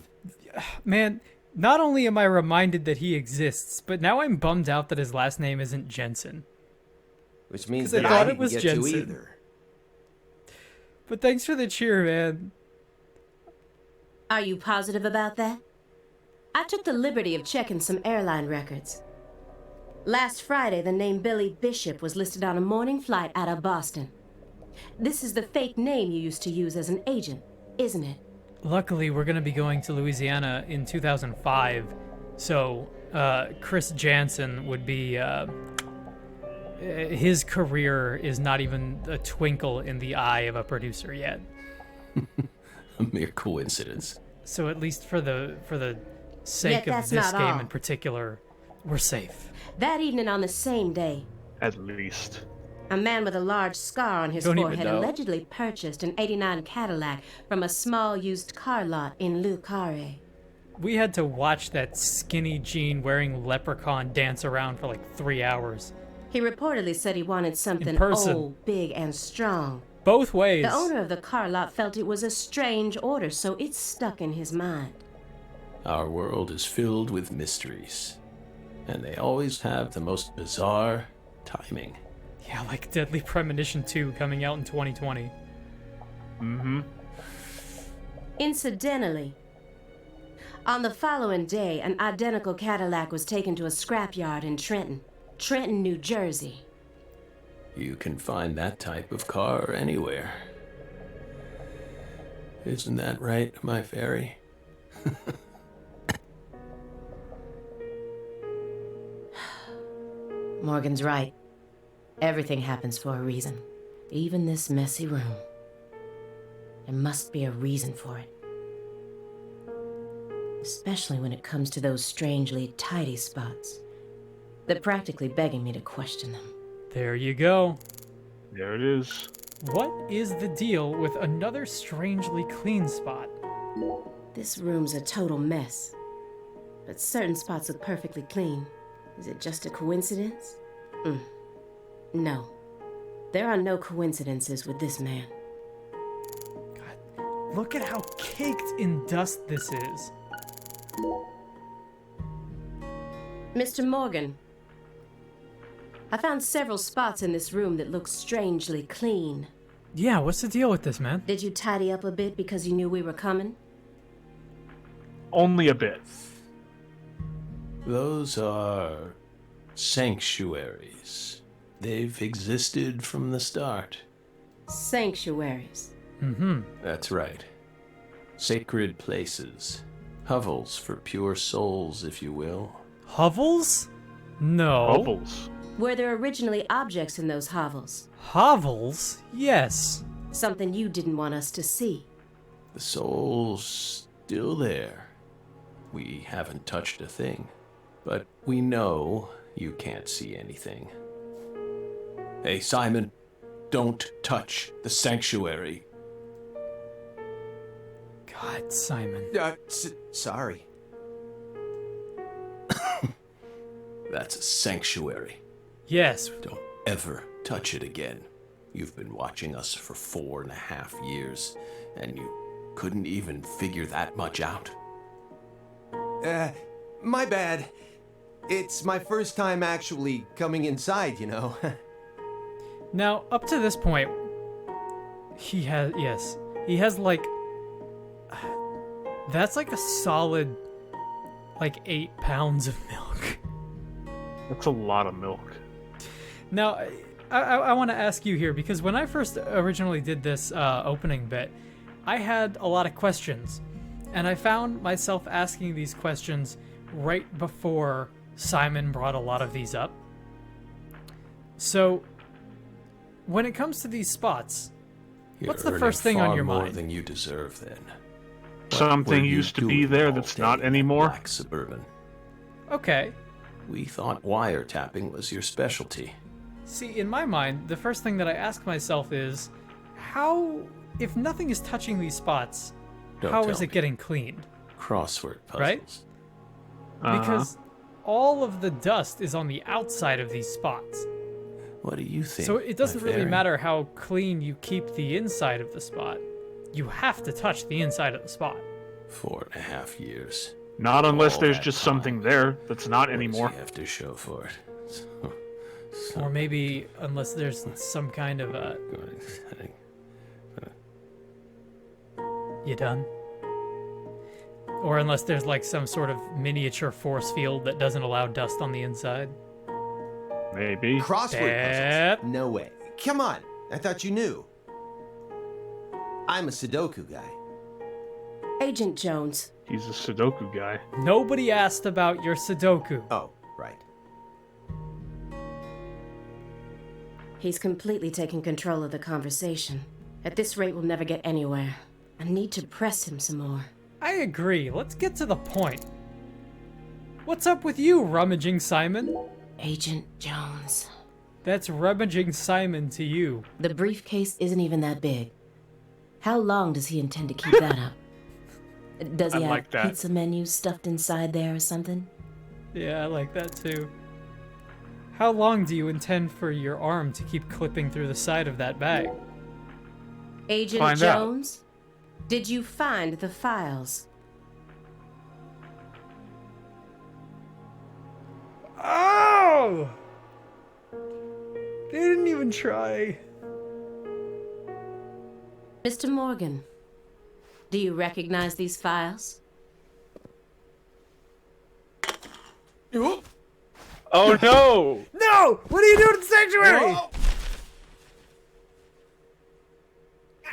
S1: Man, not only am I reminded that he exists, but now I'm bummed out that his last name isn't Jensen.
S3: Which means
S1: 'Cause I
S3: that
S1: thought
S3: I
S1: it
S3: didn't
S1: was
S3: get
S1: Jensen.
S3: to either.
S1: But thanks for the cheer, man.
S4: Are you positive about that? I took the liberty of checking some airline records. Last Friday, the name Billy Bishop was listed on a morning flight out of Boston. This is the fake name you used to use as an agent, isn't it?
S1: Luckily, we're going to be going to Louisiana in 2005, so Chris Jansen would be... his career is not even a twinkle in the eye of a producer yet.
S5: A mere coincidence.
S1: So at least for the sake
S4: Yet
S1: of
S4: that's
S1: this
S4: not
S1: game
S4: all.
S1: in particular, we're safe.
S4: That evening on the same day,
S2: At least.
S4: a man with a large scar on his
S1: Don't even
S4: forehead
S1: know.
S4: allegedly purchased an '89 Cadillac from a small used car lot in Le Carré.
S1: We had to watch that skinny jean wearing leprechaun dance around for like 3 hours.
S4: He reportedly said he wanted something
S1: person.
S4: old, big, and strong.
S1: Both ways.
S4: The owner of the car lot felt it was a strange order, so it stuck in his mind.
S5: Our world is filled with mysteries. And they always have the most bizarre timing.
S1: Yeah, like Deadly Premonition 2 coming out in 2020.
S2: Mm-hmm.
S4: Incidentally, on the following day, an identical Cadillac was taken to a scrapyard in Trenton, New Jersey.
S5: You can find that type of car anywhere. Isn't that right, my fairy?
S4: Morgan's right. Everything happens for a reason. Even this messy room. There must be a reason for it. Especially when it comes to those strangely tidy spots. They're practically begging me to question them.
S1: There you go.
S2: There it is.
S1: What is the deal with another strangely clean spot?
S4: This room's a total mess. But certain spots look perfectly clean. Is it just a coincidence? No. There are no coincidences with this man.
S1: God, look at how caked in dust this is.
S4: Mr. Morgan, I found several spots in this room that look strangely clean.
S1: Yeah, what's the deal with this, man?
S4: Did you tidy up a bit because you knew we were coming?
S2: Only a bit.
S5: Those are sanctuaries. They've existed from the start.
S4: Sanctuaries.
S1: Mm-hmm.
S5: That's right. Sacred places. Hovels for pure souls, if you will.
S1: Hovels? No.
S2: Bubbles.
S4: Were there originally objects in those hovels?
S1: Hovels? Yes.
S4: Something you didn't want us to see.
S5: The soul's still there. We haven't touched a thing. But we know you can't see anything. Hey, Simon, don't touch the sanctuary.
S1: God, Simon.
S3: Sorry.
S5: That's a sanctuary.
S1: Yes.
S5: Don't ever touch it again. You've been watching us for 4.5 years, and you couldn't even figure that much out.
S3: My bad. It's my first time actually coming inside, you know.
S1: Now, up to this point, he has like, that's like a solid, like 8 pounds of milk.
S2: That's a lot of milk.
S1: Now, I want to ask you here, because when I first originally did this opening bit, I had a lot of questions, and I found myself asking these questions right before Simon brought a lot of these up. So, when it comes to these spots, what's the
S5: You're
S1: first
S5: earning
S1: thing on
S5: far
S1: your
S5: more
S1: mind?
S5: than you deserve, then. What
S2: Something
S5: were you
S2: used to be
S5: doing
S2: there
S5: all
S2: that's
S5: day
S2: not
S5: in
S2: anymore?
S5: Black Suburban.
S1: Okay.
S5: We thought wiretapping was your specialty.
S1: See, in my mind, the first thing that I ask myself is, how, if nothing is touching these spots,
S5: Don't
S1: how
S5: tell
S1: is it
S5: me.
S1: getting cleaned?
S5: Crossword puzzles.
S1: Right? Because all of the dust is on the outside of these spots.
S5: What do you think?
S1: So it doesn't
S5: my
S1: really
S5: fairy?
S1: matter how clean you keep the inside of the spot. You have to touch the inside of the spot.
S5: 4.5 years.
S2: Not unless
S5: All
S2: there's
S5: that
S2: just
S5: time.
S2: something there that's not
S5: What
S2: anymore.
S5: does he have to show for it?
S1: Or maybe unless there's some kind of a... You done? Or unless there's like some sort of miniature force field that doesn't allow dust on the inside.
S2: Maybe.
S3: Crossword
S1: That-
S3: puzzles? No way. Come on. I thought you knew. I'm a Sudoku guy.
S4: Agent Jones,
S2: He's a Sudoku guy.
S1: Nobody asked about your Sudoku.
S3: Oh, right.
S4: he's completely taken control of the conversation. At this rate, we'll never get anywhere. I need to press him some more.
S1: I agree. Let's get to the point. What's up with you, Rummaging Simon?
S4: Agent Jones.
S1: That's Rummaging Simon to you.
S4: The briefcase isn't even that big. How long does he intend to keep that up? Does he
S2: I
S4: have
S2: like that.
S4: pizza menus stuffed inside there or something?
S1: Yeah, I like that too. How long do you intend for your arm to keep clipping through the side of that bag?
S4: Agent
S2: Find out.
S4: Jones, did you find the files?
S1: Oh! They didn't even try.
S4: Mr. Morgan, do you recognize these files?
S2: Oh no!
S1: No! What are you doing in the sanctuary?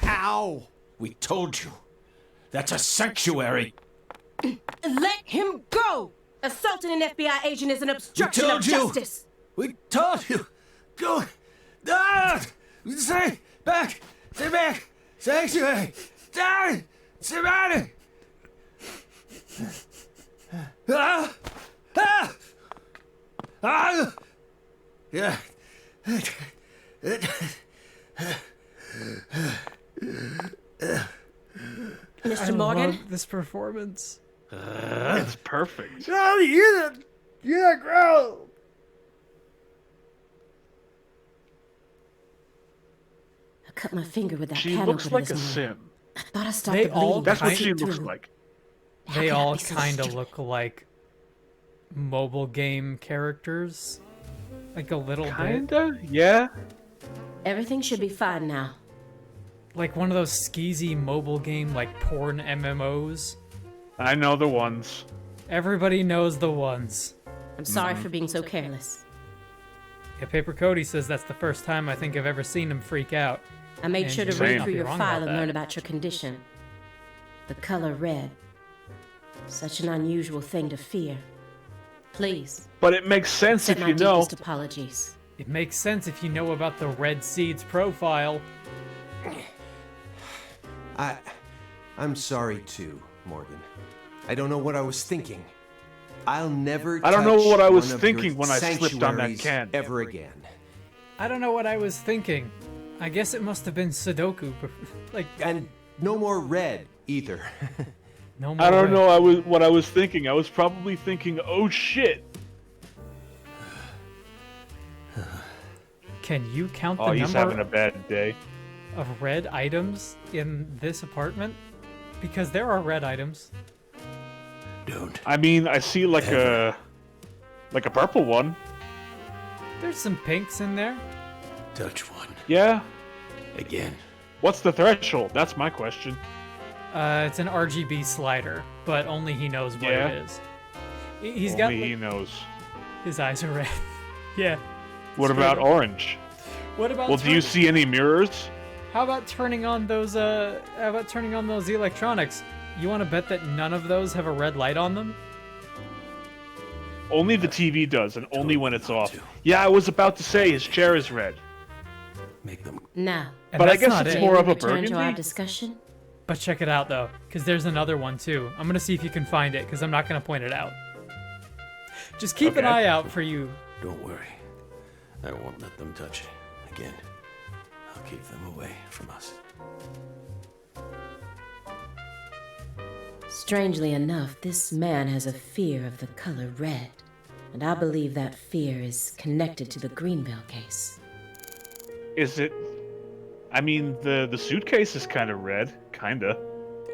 S3: Ow! We told you. That's a sanctuary.
S4: Let him go! Assaulting an FBI agent is an obstruction of
S3: told you.
S4: justice.
S3: We told you. Go. Ah! Stay back. Stay back. Sanctuary. Down. Surrounded. Ah! Ah! Ah! Yeah.
S4: Mr. Morgan?
S1: Love this performance.
S2: It's perfect.
S1: Oh, you hear that growl?
S4: I cut my finger with that
S2: She
S4: can
S2: looks
S4: opener
S2: like a
S4: this morning.
S2: sim.
S4: I thought I stopped
S1: They
S4: the
S1: all-
S4: bleeding.
S2: That's what
S1: I-
S2: she looks like.
S4: How
S1: They
S4: could I
S1: all
S4: be so
S1: kind of
S4: stupid?
S1: look like mobile game characters. Like a little bit.
S2: Kinda? Yeah.
S4: Everything should be fine now.
S1: Like one of those skeezy mobile game, like porn MMOs.
S2: I know the ones.
S1: Everybody knows the ones.
S4: I'm sorry for being so careless.
S1: Yeah, Paper Cody says that's the first time I think I've ever seen him freak out.
S4: I made
S1: And
S4: sure to
S1: you
S2: might
S4: read
S2: not
S4: through
S1: be
S4: your
S1: wrong
S4: file
S1: about
S4: and learn
S1: that.
S4: about your condition. The color red. Such an unusual thing to fear. Please,
S2: But it makes sense
S4: accept
S2: if
S4: my
S2: you know.
S4: deepest apologies.
S1: It makes sense if you know about the Red Seeds profile.
S3: I'm sorry too, Morgan. I don't know what I was thinking. I'll never
S2: I don't know
S3: touch
S2: what I was
S3: one of
S2: thinking
S3: your
S2: when I slipped on that
S3: sanctuaries
S2: can.
S3: ever again.
S1: I don't know what I was thinking. I guess it must have been Sudoku. Like,
S3: And no more red either.
S1: no more.
S2: I don't
S1: red.
S2: know what I was thinking. I was probably thinking, oh shit.
S1: Can you count the
S2: Oh, he's having
S1: number
S2: a bad day.
S1: of red items in this apartment? Because there are red items.
S5: Don't.
S2: I mean, I see like a purple one.
S1: There's some pinks in there.
S5: Touch one.
S2: Yeah.
S5: Again.
S2: What's the threshold? That's my question.
S1: It's an RGB slider, but only he knows what
S2: Yeah.
S1: it is. He's got
S2: Only he knows.
S1: his eyes are red. Yeah.
S2: What
S1: Straight
S2: about
S1: up.
S2: orange?
S1: What about?
S2: Well, do you see any mirrors?
S1: How about turning on those? How about turning on those electronics? You want to bet that none of those have a red light on them?
S2: Only the TV does, and only when it's
S5: not
S2: off.
S5: to.
S2: Yeah, I was about to say his chair is red.
S5: Make them.
S4: Now,
S1: And
S2: But I
S1: that's
S2: guess
S1: not
S2: it's
S1: it.
S2: more
S4: may
S2: of
S4: we
S2: a
S4: return to our
S2: burgundy?
S4: discussion?
S1: But check it out though, because there's another one too. I'm gonna see if you can find it, because I'm not gonna point it out. Just keep an
S2: Okay.
S1: eye out for you.
S5: Don't worry. I won't let them touch it. Again, I'll keep them away from us.
S4: Strangely enough, this man has a fear of the color red, and I believe that fear is connected to the Greenville case.
S2: Is it? I mean, the suitcase is kind of red, kinda.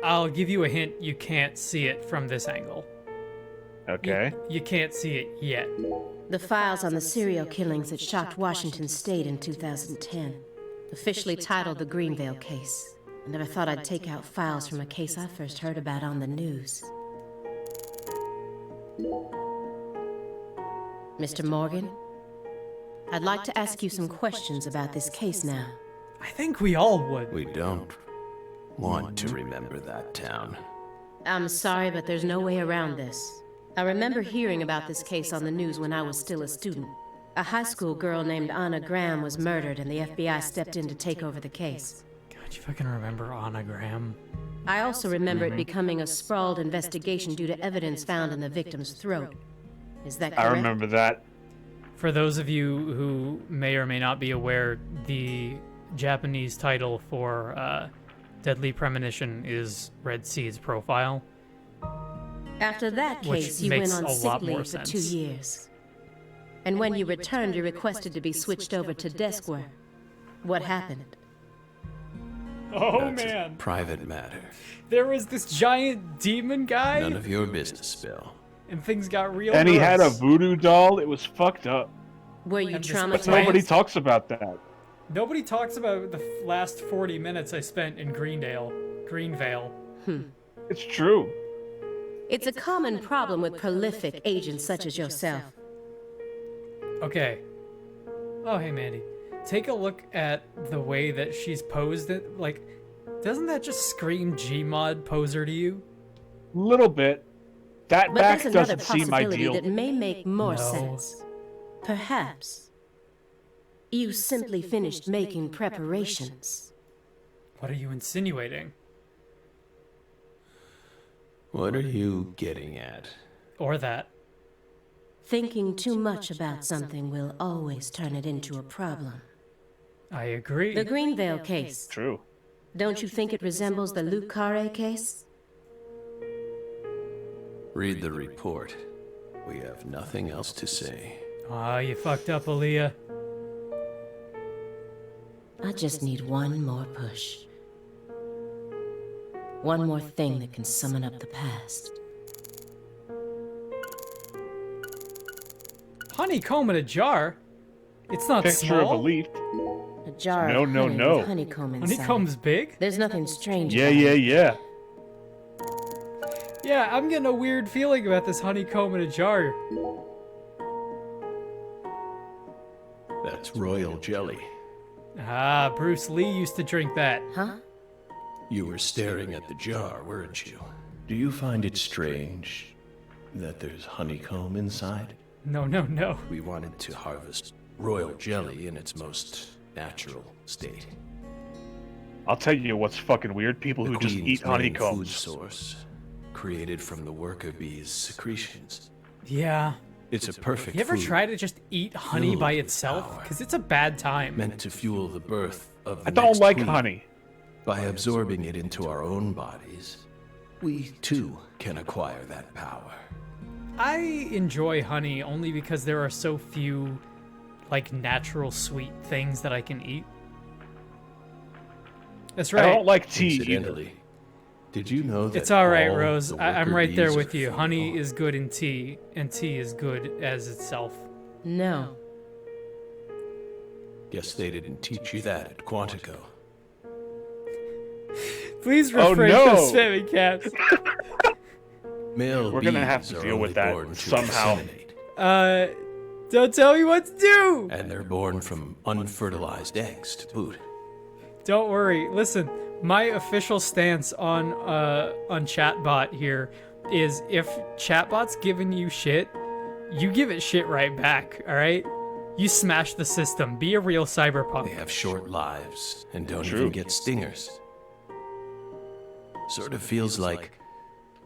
S1: I'll give you a hint. You can't see it from this angle.
S2: Okay.
S1: You can't see it yet.
S4: The files on the serial killings that shocked Washington State in 2010, officially titled the Greenville case. I never thought I'd take out files from a case I first heard about on the news. Mr. Morgan, I'd like to ask you some questions about this case now.
S1: I think we all would.
S5: We don't want to remember that town.
S4: I'm sorry, but there's no way around this. I remember hearing about this case on the news when I was still a student. A high school girl named Anna Graham was murdered, and the FBI stepped in to take over the case.
S1: God, you fucking remember Anna Graham?
S4: I also remember it becoming a sprawled investigation due to evidence found in the victim's throat. Is that correct?
S2: I remember that.
S1: For those of you who may or may not be aware, the Japanese title for Deadly Premonition is Red Seeds Profile.
S4: After that
S1: Which
S4: case, you went
S1: makes
S4: on
S1: a
S4: sick
S1: lot more
S4: leave for 2
S1: sense.
S4: years. And when you returned, you requested to be switched over to desk work. What happened?
S1: Oh
S5: That's a
S1: man,
S5: private matter.
S1: there was this giant demon guy.
S5: None of your business, Bill.
S1: and things got real.
S2: And he had a
S1: gross.
S2: voodoo doll. It was fucked up.
S4: Were you
S1: And this-
S2: But
S4: traumatized?
S2: nobody talks about that.
S1: Nobody talks about the last 40 minutes I spent in Greenvale.
S2: It's true.
S4: It's a common problem with prolific agents such as yourself.
S1: Okay. Oh, hey, Mandy. Take a look at the way that she's posed. It. Like, doesn't that just scream Gmod poser to you?
S2: Little bit. That
S4: But
S2: back
S4: there's another
S2: doesn't seem
S4: possibility
S2: ideal.
S4: that may make more
S1: No.
S4: sense. Perhaps you simply finished making preparations.
S1: What are you insinuating?
S5: What are you getting at?
S1: Or that?
S4: Thinking too much about something will always turn it into a problem.
S1: I agree.
S4: The Greenvale case.
S2: True.
S4: Don't you think it resembles the Luke Carre case?
S5: Read the report. We have nothing else to say.
S1: Ah, you fucked up, Aaliyah.
S4: I just need one more push. One more thing that can summon up the past.
S1: Honeycomb in a jar? It's not
S2: Picture
S1: small.
S2: of a leaf.
S4: A jar
S2: No,
S4: of
S2: no,
S4: honey
S2: no.
S4: with honeycomb inside.
S1: Honeycomb's big?
S4: There's nothing strange
S2: Yeah,
S4: about
S2: yeah,
S4: it.
S2: yeah.
S1: Yeah, I'm getting a weird feeling about this honeycomb in a jar.
S5: That's royal jelly.
S1: Ah, Bruce Lee used to drink that.
S4: Huh?
S5: You were staring at the jar, weren't you? Do you find it strange that there's honeycomb inside?
S1: No, no, no.
S5: We wanted to harvest royal jelly in its most natural state.
S2: I'll tell you what's fucking weird. People
S5: The
S2: who just
S5: queen's
S2: eat
S5: main food
S2: honeycombs.
S5: source, created from the worker bee's secretions.
S1: Yeah.
S5: It's a perfect
S1: You ever
S5: food,
S1: try to just eat honey
S5: Filled
S1: by
S5: with
S1: itself?
S5: power.
S1: Because it's a bad time.
S5: meant to fuel the birth of the
S2: I don't
S5: next
S2: like
S5: queen.
S2: honey.
S5: By absorbing it into our own bodies, we too can acquire that power.
S1: I enjoy honey only because there are so few, like, natural sweet things that I can eat. That's
S2: I
S1: right.
S2: don't like tea either.
S5: Incidentally, did you know that
S1: It's all right,
S5: all
S1: Rose.
S5: the
S1: I'm
S5: worker
S1: right there
S5: bees
S1: with
S5: are
S1: you. Honey
S5: female?
S1: is good in tea, and tea is good as itself.
S4: No.
S5: Guess they didn't teach you that at Quantico.
S1: Please
S2: Oh,
S1: refrain
S2: no.
S1: from spamming cats.
S5: Male
S2: We're gonna have
S5: bees
S2: to
S5: are
S2: deal with
S5: only
S2: that
S5: born to
S2: somehow.
S5: disseminate,
S1: Don't tell me what to do.
S5: and they're born from unfertilized eggs to boot.
S1: Don't worry. Listen, my official stance on Chatbot here is if Chatbot's giving you shit, you give it shit right back. All right. You smash the system. Be a real
S5: They
S1: cyberpunk.
S5: have short lives and don't
S2: True.
S5: even get stingers. Sort of feels like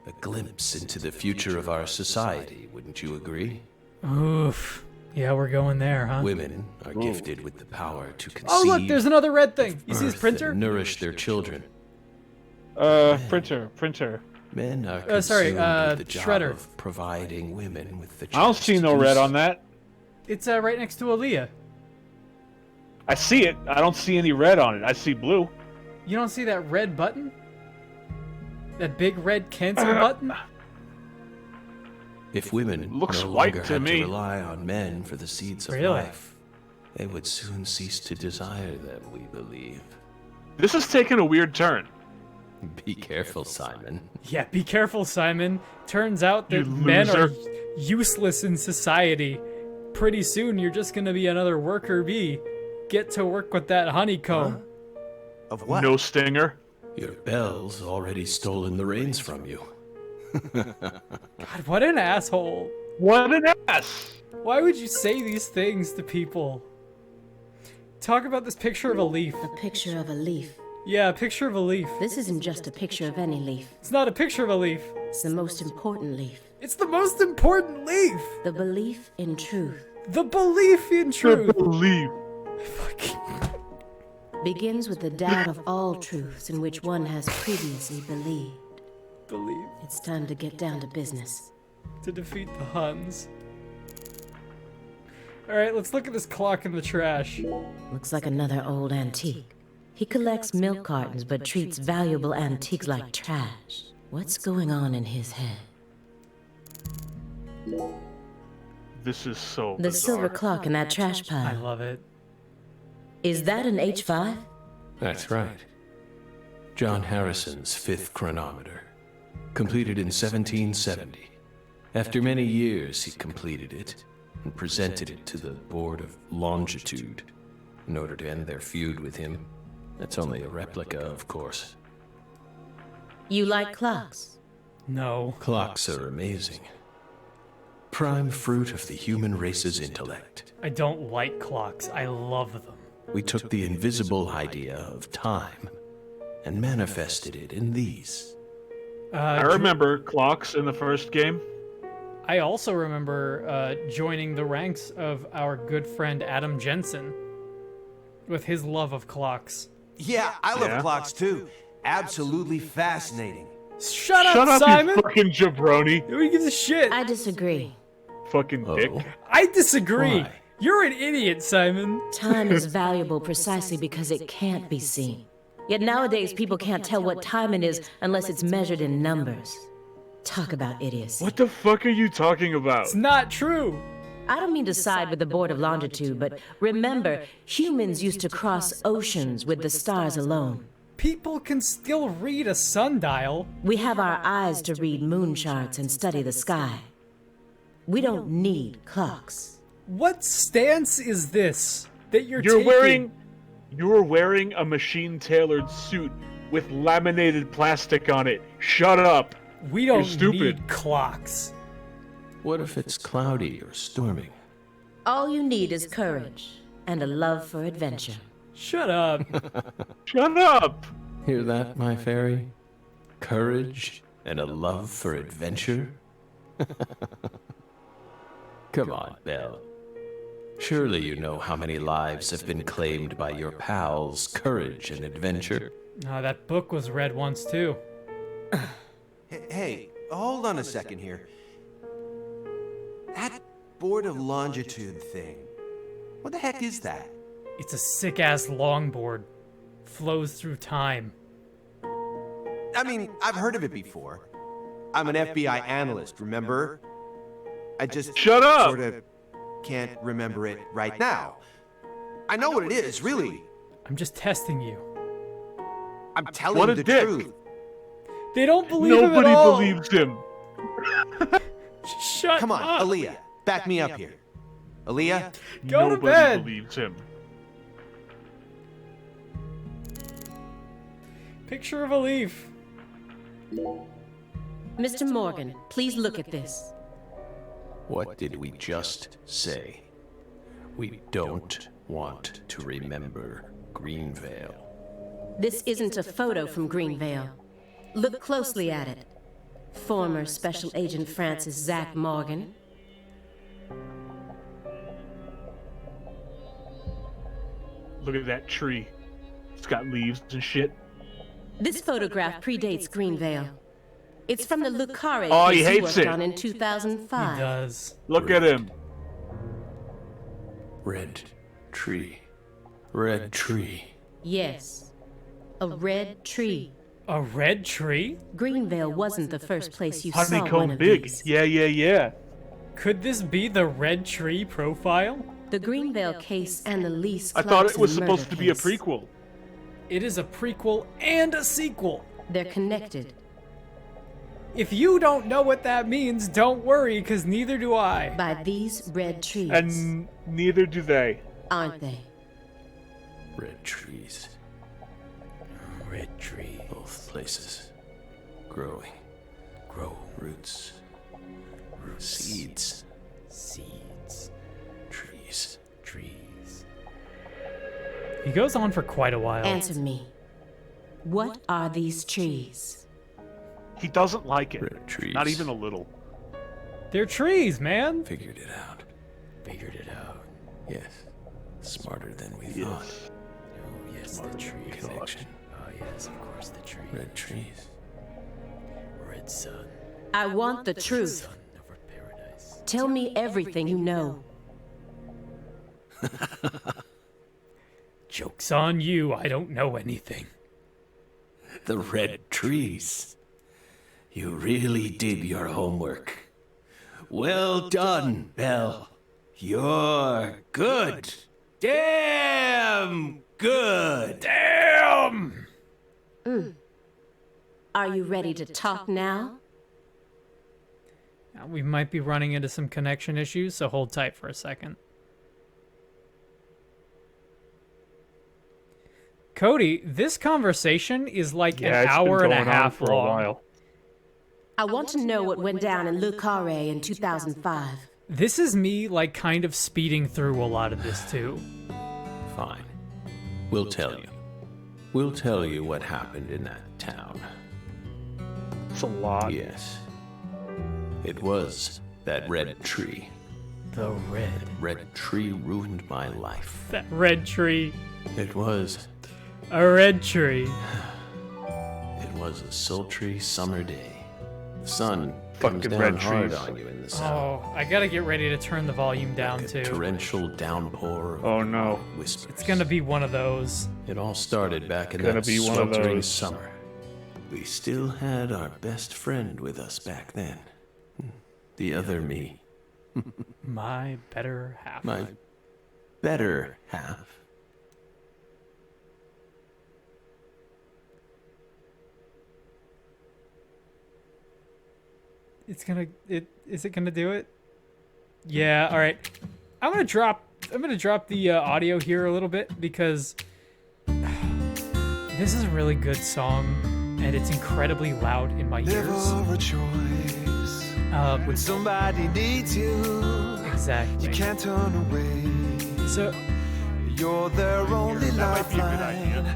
S5: a glimpse into the future of our society, wouldn't you agree?
S1: Oof. Yeah, we're going there, huh?
S5: Women are gifted with the power to conceive,
S1: Oh, look, there's another red thing. You see this
S5: birth,
S1: printer?
S5: and nourish their children.
S2: Printer.
S5: Men are
S1: sorry,
S5: consumed with the job
S1: Shredder.
S5: of providing women with the
S2: I don't
S5: chance
S2: see
S5: to
S2: no
S5: do
S2: red
S5: so.
S2: on that.
S1: It's right next to Aaliyah.
S2: I see it. I don't see any red on it. I see blue.
S1: You don't see that red button? That big red cancel button?
S5: If women
S2: Looks
S5: no
S2: white
S5: longer
S2: to
S5: had
S2: me.
S5: to rely on men for the seeds of
S1: Really?
S5: life, they would soon cease to desire them, we believe.
S2: This is taking a weird turn.
S5: Be careful, Simon.
S1: Yeah, be careful, Simon. Turns out that
S2: You
S1: men are
S2: loser.
S1: useless in society. Pretty soon, you're just gonna be another worker bee. Get to work with that honeycomb.
S3: Of what?
S2: No stinger.
S5: Your bell's already stolen the reins from you.
S1: God, what an asshole.
S2: What an ass.
S1: Why would you say these things to people? Talk about this picture of a leaf.
S4: A picture of a leaf.
S1: Yeah, a picture of a leaf.
S4: This isn't just a picture of any leaf.
S1: It's not a picture of a leaf.
S4: It's the most important leaf.
S1: It's the most important leaf.
S4: The belief in truth
S1: The belief in truth.
S2: Believe.
S1: Fucking-
S4: begins with the doubt of all truths in which one has previously believed.
S1: Believe
S4: It's time to get down to business.
S1: to defeat the Huns. Alright, let's look at this clock in the trash.
S4: Looks like another old antique. He collects milk cartons but treats valuable antiques like trash. What's going on in his head?
S2: This is so
S4: The
S2: bizarre.
S4: silver clock in that trash
S1: I
S4: pile.
S1: love it.
S4: Is that an H5?
S5: That's right. John Harrison's fifth chronometer. Completed in 1770. After many years, he completed it and presented it to the Board of Longitude in order to end their feud with him. That's only a replica, of course.
S4: You like clocks?
S1: No.
S5: Clocks are amazing. Prime fruit of the human race's intellect.
S1: I don't like clocks. I love them.
S5: We took the invisible idea of time and manifested it in these.
S2: I remember clocks in the first game.
S1: I also remember joining the ranks of our good friend Adam Jensen with his love of clocks.
S3: Yeah, I love
S2: Yeah.
S3: clocks too. Absolutely fascinating.
S1: Shut
S2: Shut
S1: up,
S2: up,
S1: Simon!
S2: you fucking jabroni.
S1: Who gives a shit?
S4: I disagree.
S2: Fucking dick.
S5: Oh,
S1: I disagree.
S5: Why?
S1: You're an idiot, Simon.
S4: Time is valuable precisely because it can't be seen. Yet nowadays, people can't tell what time it is unless it's measured in numbers. Talk about idiocy.
S2: What the fuck are you talking about?
S1: It's not true.
S4: I don't mean to side with the Board of Longitude, but remember, humans used to cross oceans with the stars alone.
S1: People can still read a sundial.
S4: We have our eyes to read moon charts and study the sky. We don't need clocks.
S1: What stance is this that you're
S2: You're
S1: taking?
S2: wearing a machine-tailored suit with laminated plastic on it. Shut up.
S1: We don't
S2: stupid.
S1: need clocks.
S5: what if it's cloudy or storming?
S4: All you need is courage and a love for adventure.
S1: Shut up.
S2: Shut up.
S5: Hear that, my fairy? Courage and a love for adventure? Come on, Belle. Surely you know how many lives have been claimed by your pals' courage and adventure.
S1: No, that book was read once too.
S3: Hey, hold on a second here. That Board of Longitude thing. What the heck is that?
S1: It's a sick-ass longboard. Flows through time.
S3: I mean, I've heard of it before. I'm an FBI analyst, remember? I just
S2: Shut up!
S3: sort of can't remember it right now. I know what it is, really.
S1: I'm just testing you.
S3: I'm telling
S2: What
S3: you
S2: a
S3: the
S2: dick.
S3: truth.
S1: They don't believe him
S2: Nobody
S1: at all.
S2: believes him.
S1: Shut
S3: Come on,
S1: up.
S3: Aaliyah, back me up here. Aaliyah?
S1: Go to
S2: Nobody
S1: bed.
S2: believes him.
S1: Picture of a leaf.
S4: Mr. Morgan, please look at this.
S5: What did we just say? We don't want to remember Greenvale.
S4: This isn't a photo from Greenvale. Look closely at it. Former Special Agent Francis Zach Morgan.
S2: Look at that tree. It's got leaves and shit.
S4: This photograph predates Greenvale. It's from the Lucare
S2: Oh, he
S4: case
S2: hates
S4: worked
S2: it.
S4: on in
S1: He
S4: 2005.
S1: does.
S2: Look at him.
S5: Red tree. Red tree.
S4: Yes, a red tree.
S1: A red tree?
S4: Greenvale wasn't the first place you saw one
S2: Honeycomb
S4: of
S2: big.
S4: these.
S2: Yeah.
S1: Could this be the red tree profile?
S4: The Greenvale case and the Lee
S2: I thought it was
S4: Clarkson
S2: supposed to
S4: murder
S2: be a
S4: case.
S2: prequel.
S1: It is a prequel and a sequel.
S4: They're connected.
S1: If you don't know what that means, don't worry, because neither do I.
S4: By these red trees,
S2: And neither do they.
S4: aren't they?
S5: Red trees.
S1: Red tree.
S5: Both places. Growing. Grow. Roots. Seeds.
S1: Seeds.
S5: Trees.
S1: Trees. He goes on for quite a while.
S4: Answer me. What are these trees?
S2: He doesn't like it.
S5: Red trees.
S2: Not even a little.
S1: They're trees, man.
S5: Figured it out.
S1: Figured it out.
S5: Yes. Smarter than we thought.
S2: Yes.
S1: Oh, yes,
S5: Smart
S1: the trees.
S5: connection.
S1: Oh, yes, of course, the trees.
S5: Red trees.
S1: Red sun.
S4: I want the truth.
S1: Sun over paradise.
S4: Tell me everything you know.
S1: Joke's on you, I don't know anything.
S5: The red trees. You really did your homework.
S3: Well done, Belle. You're good. Damn good.
S1: Damn!
S4: Are you ready to talk now?
S1: Now, we might be running into some connection issues, so hold tight for a second. Cody, this conversation is like
S2: Yeah,
S1: an
S2: it's
S1: hour
S2: been
S1: and a
S2: going on
S1: half
S2: for a
S1: long.
S2: while.
S4: I want to know what went down in Le Carré in 2005.
S1: This is me, like, kind of speeding through a lot of this, too.
S5: Fine. We'll tell you. We'll tell you what happened in that town.
S2: It's a lot.
S5: Yes. It was that red tree.
S1: The red.
S5: Red tree ruined my life.
S1: That red tree.
S5: It was
S1: A red tree.
S5: It was a sultry summer day. The sun
S2: Fucking
S5: comes down
S2: red
S5: hard
S2: trees.
S5: on you in the south.
S1: Oh, I gotta get ready to turn the volume down,
S5: Like a
S1: too.
S5: torrential downpour of
S2: Oh no.
S5: whispers.
S1: It's gonna be one of those.
S5: It all started back in
S2: Gonna
S5: that
S2: be one of
S5: sweltering
S2: those.
S5: summer. We still had our best friend with us back then. The other me.
S1: My better half.
S5: My better half.
S1: Is it gonna do it? Yeah, alright. I'm gonna drop the audio here a little bit because this is a really good song and it's incredibly loud in my ears.
S6: Never a choice. When somebody needs you,
S1: Exactly.
S6: you can't turn away.
S1: So
S6: You're their only lifeline.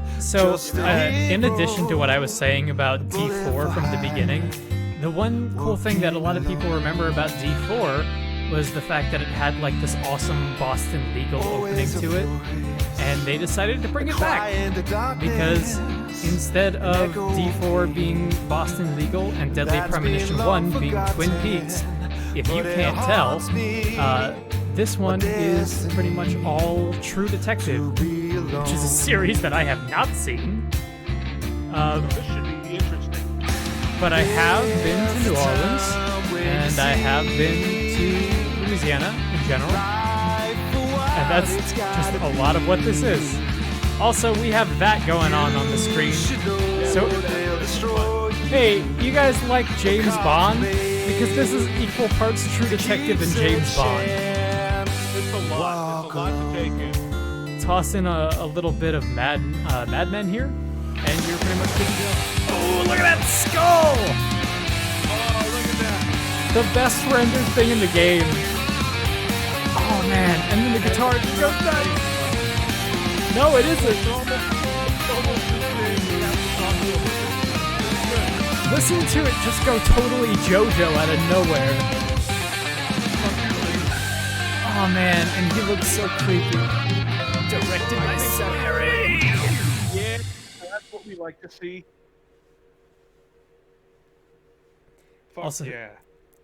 S1: in addition to what I was saying about D4 from the beginning, the one cool thing that a lot of people remember about D4 was the fact that it had like this awesome Boston legal opening to it, and they decided to bring it back because instead of D4 being Boston legal and Deadly Premonition 1 being Twin Peaks, if you can't tell, this one is pretty much all True Detective, which is a series that I have not seen.
S2: This should be interesting.
S1: But I have been to New Orleans, and I have been to Louisiana in general. And that's just a lot of what this is. Also, we have that going on the screen. So, hey, you guys like James Bond? Because this is equal parts True Detective and James Bond.
S2: It's a lot. It's a lot to take in.
S1: Toss in a little bit of Mad Men here, and you're pretty much good to go. Oh, look at that skull!
S2: Oh, look at that.
S1: The best rendered thing in the game. Oh man, and then the guitar just goes nuts. No, it isn't. Listen to it just go totally JoJo out of nowhere. Oh man, and he looks so creepy. Directed by Sari.
S2: Yeah, that's what we like to see. Fuck
S1: Also-
S2: yeah.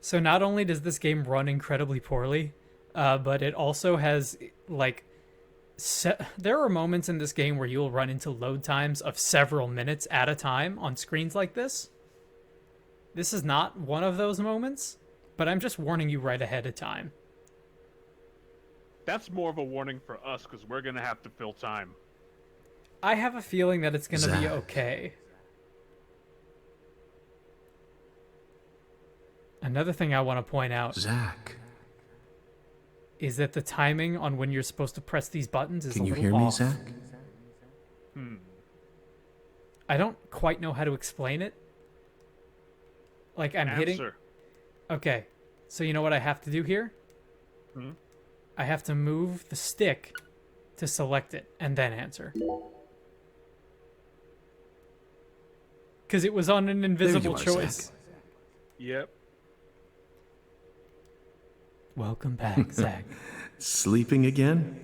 S1: So not only does this game run incredibly poorly, but it also has like there are moments in this game where you'll run into load times of several minutes at a time on screens like this. This is not one of those moments, but I'm just warning you right ahead of time.
S2: That's more of a warning for us because we're gonna have to fill time.
S1: I have a feeling that it's going to be
S5: Zach.
S1: okay. Another thing I want to point out
S5: Zach,
S1: is that the timing on when you're supposed to press these buttons is
S5: can
S1: a
S5: you
S1: little
S5: hear me,
S1: off.
S5: Zach?
S1: I don't quite know how to explain it. Like I'm hitting.
S2: Answer.
S1: Okay, so you know what I have to do here? I have to move the stick to select it and then answer. Because it was on an invisible
S5: are,
S1: choice.
S5: Zach.
S2: Yep.
S1: Welcome back, Zach.
S5: Sleeping again?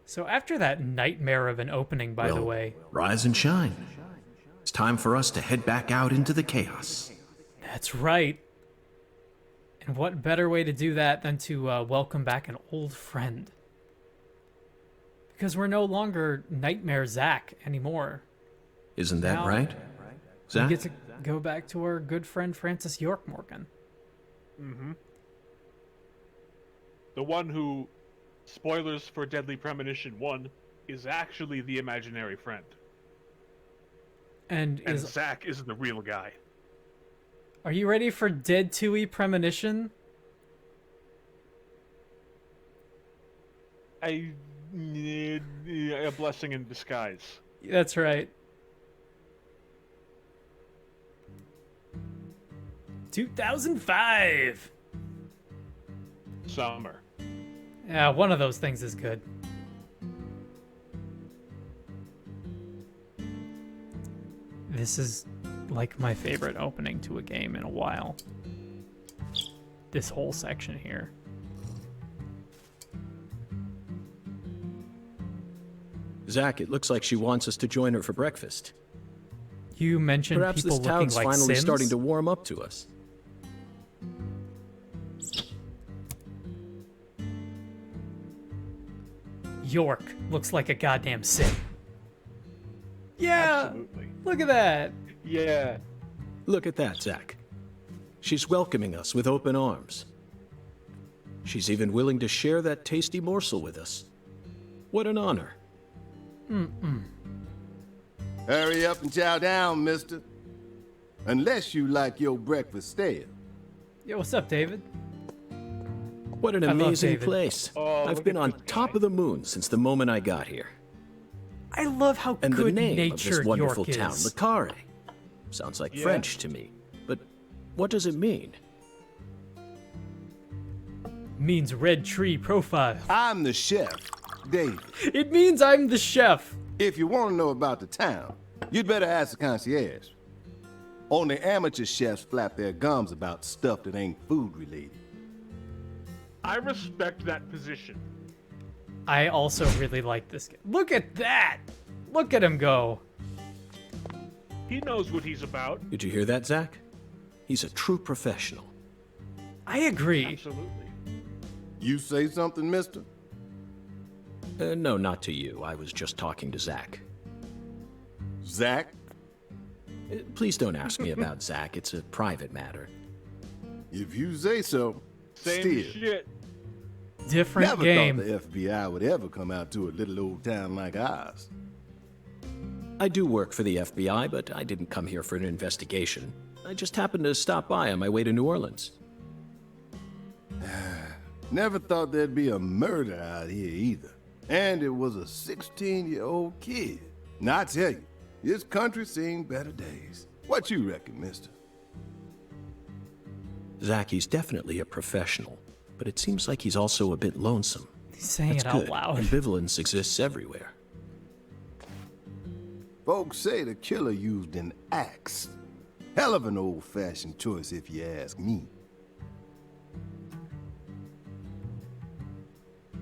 S1: So after that nightmare of an opening, by the
S5: Well,
S1: way,
S5: Rise and shine. It's time for us to head back out into the chaos.
S1: that's right. And what better way to do that than to welcome back an old friend? Because we're no longer Nightmare Zach anymore.
S5: Isn't that
S1: Now-
S5: right?
S1: We get to go back to our good friend Francis York Morgan.
S2: Mm-hmm. The one who, spoilers for Deadly Premonition 1, is actually the imaginary friend.
S1: And
S2: Zack is the real guy.
S1: Are you ready for Dead 2E Premonition?
S2: A blessing in disguise.
S1: That's right. 2005.
S2: Summer.
S1: Yeah, one of those things is good. This is like my favorite opening to a game in a while. This whole section here.
S7: Zack, it looks like she wants us to join her for breakfast.
S1: You mentioned
S7: Perhaps
S1: people
S7: this
S1: looking
S7: town's
S1: like
S7: finally
S1: Sims?
S7: starting to warm up to us.
S1: York looks like a goddamn Sim. Yeah!
S2: Absolutely.
S1: Look at that!
S2: Yeah.
S7: Look at that, Zack. She's welcoming us with open arms. She's even willing to share that tasty morsel with us. What an honor.
S8: Hurry up and chow down, mister. Unless you like your breakfast stale.
S1: Yo, what's up, David?
S7: What an
S1: I love
S7: amazing
S1: David.
S7: place.
S2: Oh,
S7: I've
S2: look
S7: been
S2: at
S7: on
S2: this
S7: top
S2: guy.
S7: of the moon since the moment I got here.
S1: I love how
S7: And the
S1: good
S7: name of
S1: natured
S7: this wonderful
S1: York
S7: town,
S1: is.
S7: Le Carre. Sounds like
S2: Yeah.
S7: French to me. But what does it mean?
S1: Means red tree profile.
S8: I'm the chef, David.
S1: It means I'm the chef.
S8: If you want to know about the town, you'd better ask the concierge. Only amateur chefs flap their gums about stuff that ain't food related.
S2: I respect that position.
S1: I also really like this guy. Look at that! Look at him go.
S2: He knows what he's about.
S7: Did you hear that, Zack? He's a true professional.
S1: I agree.
S2: Absolutely.
S8: You say something, mister?
S7: No, not to you. I was just talking to Zack.
S8: Zack?
S7: Please don't ask me about Zack. It's a private matter.
S8: If you say so.
S2: Same
S8: Still,
S2: shit.
S1: Different
S8: never
S1: game.
S8: thought the FBI would ever come out to a little old town like ours.
S7: I do work for the FBI, but I didn't come here for an investigation. I just happened to stop by on my way to New Orleans.
S8: Never thought there'd be a murder out here either. And it was a 16-year-old kid. Now I tell you, this country's seen better days. What you reckon, mister?
S7: Zack, he's definitely a professional, but it seems like he's also a bit lonesome.
S1: He's saying
S7: That's
S1: it out
S7: good.
S1: loud.
S7: Ambivalence exists everywhere.
S8: Folks say the killer used an axe. Hell of an old-fashioned choice if you ask me.